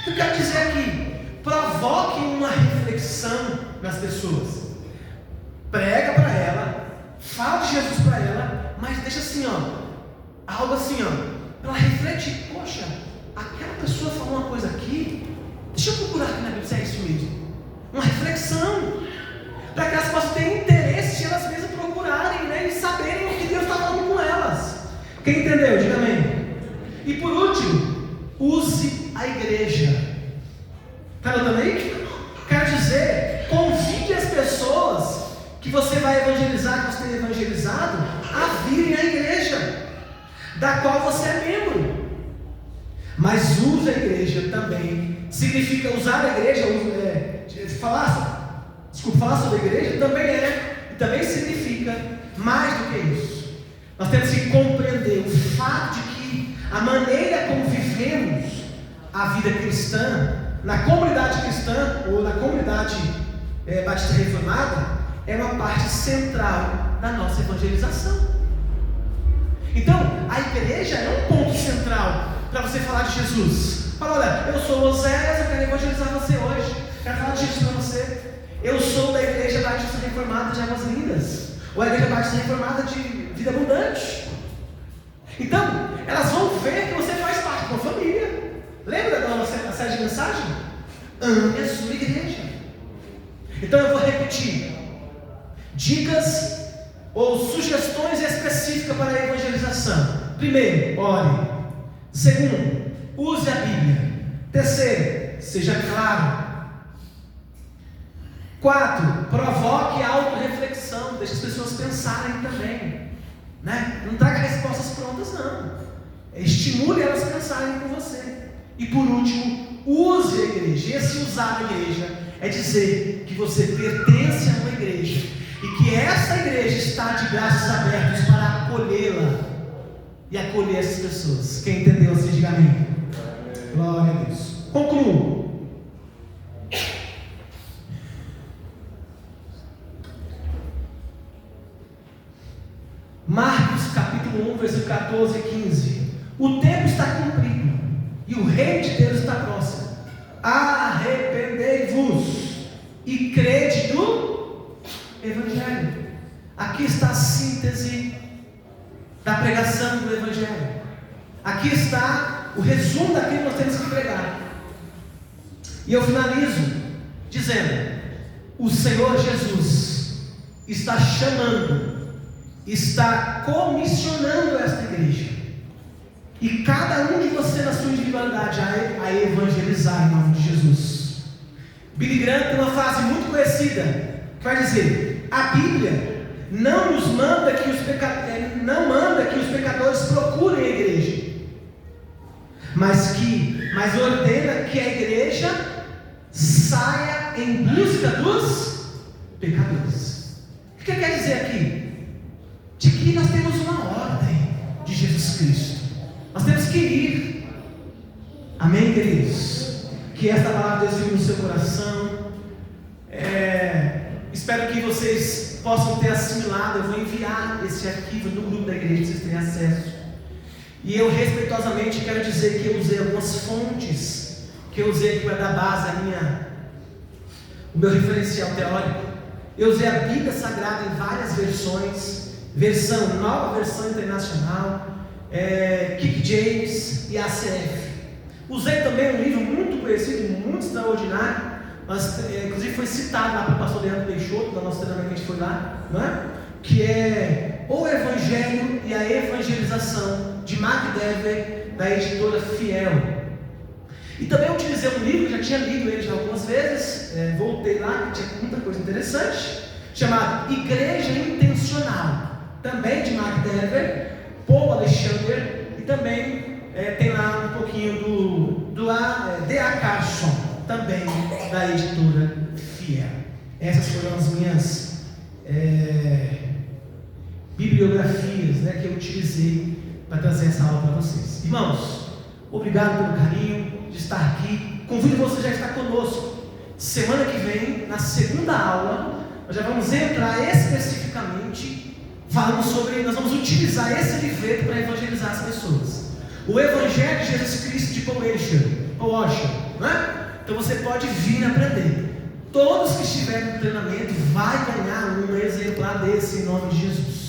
A: Eu quero dizer aqui, provoque uma reflexão nas pessoas. Prega para ela, fala de Jesus para ela, mas deixa assim, algo assim, para ela refletir. Poxa, aquela pessoa falou uma coisa aqui, deixa eu procurar aqui na Bíblia se é isso mesmo. Uma reflexão, para que elas possam ter interesse de elas mesmas procurarem, né, e saberem o que Deus está falando com elas. Quem entendeu? Diga amém. E por último, use a igreja. Está notando aí? Quero dizer, convide as pessoas que você vai evangelizar, que você tem evangelizado, a virem à igreja, da qual você é membro. Mas use a igreja também, significa usar a igreja, falar sobre a igreja também significa mais do que isso. Nós temos que compreender o fato de que a maneira como vivemos a vida cristã, na comunidade cristã, ou na comunidade batista reformada, é uma parte central da nossa evangelização. Então, a igreja é um ponto central para você falar de Jesus. Fala, olha, eu sou Oséias, eu quero evangelizar você hoje, quero falar de Jesus para você. Eu sou da igreja batista reformada de Águas Lindas, ou a igreja batista reformada de Vida Abundante. Então, elas vão ver que você faz parte de uma família. Lembra da nossa série de mensagem? Ame a sua igreja. Então eu vou repetir: dicas ou sugestões específicas para a evangelização. Primeiro, ore. Segundo, use a Bíblia. Terceiro, seja claro. 4, provoque a autorreflexão. Deixe as pessoas pensarem também, né? Não traga respostas prontas, não. Estimule elas a pensarem com você. E por último, use a igreja. Esse usar a igreja é dizer que você pertence a uma igreja e que essa igreja está de braços abertos para acolhê-la e acolher essas pessoas. Quem entendeu, assim, diga amém. Glória a Deus. Concluo. Marcos capítulo 1, versículo 14 e 15. O tempo está cumprido e o reino de Deus está próximo. Arrependei-vos e crede no Evangelho. Aqui está a síntese da pregação do Evangelho. Aqui está o resumo daquilo que nós temos que pregar. E eu finalizo dizendo: o Senhor Jesus está chamando, está comissionando esta igreja, e cada um de você na sua individualidade a evangelizar em nome de Jesus. Billy Graham tem uma frase muito conhecida que vai dizer: a Bíblia não nos manda que não manda que os pecadores procurem a igreja, mas ordena que a igreja saia em busca dos pecadores. O que quer dizer aqui? De que nós temos uma ordem de Jesus Cristo. Nós temos que ir. Amém, queridos? Que esta palavra de Deus fique no seu coração. Espero que vocês possam ter assimilado. Eu vou enviar esse arquivo no grupo da igreja, vocês têm acesso. E eu respeitosamente quero dizer que eu usei algumas fontes, que eu usei aqui para dar base o meu referencial teórico. Eu usei a Bíblia Sagrada em várias versões, nova versão internacional, King James e ACF. Usei também um livro muito conhecido, muito extraordinário, mas inclusive foi citado lá pelo pastor Leandro Peixoto, da nossa treinamento que a gente foi lá, não é? Que é O Evangelho e a Evangelização, de Mark Dever, da editora Fiel. E também eu utilizei um livro, já tinha lido ele já algumas vezes, voltei lá, que tinha muita coisa interessante, chamado Igreja Intencional, também de Mark Dever, Paul Alexander, e também tem lá um pouquinho do D.A. Carson, também da editora Fiel. Essas foram as minhas bibliografias, que eu utilizei para trazer essa aula para vocês. Irmãos, obrigado pelo carinho de estar aqui. Convido você já a estar conosco. Semana que vem, na segunda aula, nós já vamos entrar especificamente falando sobre, nós vamos utilizar esse livreto para evangelizar as pessoas. O Evangelho de Jesus Cristo de Paul Washer, né? Então você pode vir aprender. Todos que estiverem no treinamento vai ganhar um exemplar desse em nome de Jesus.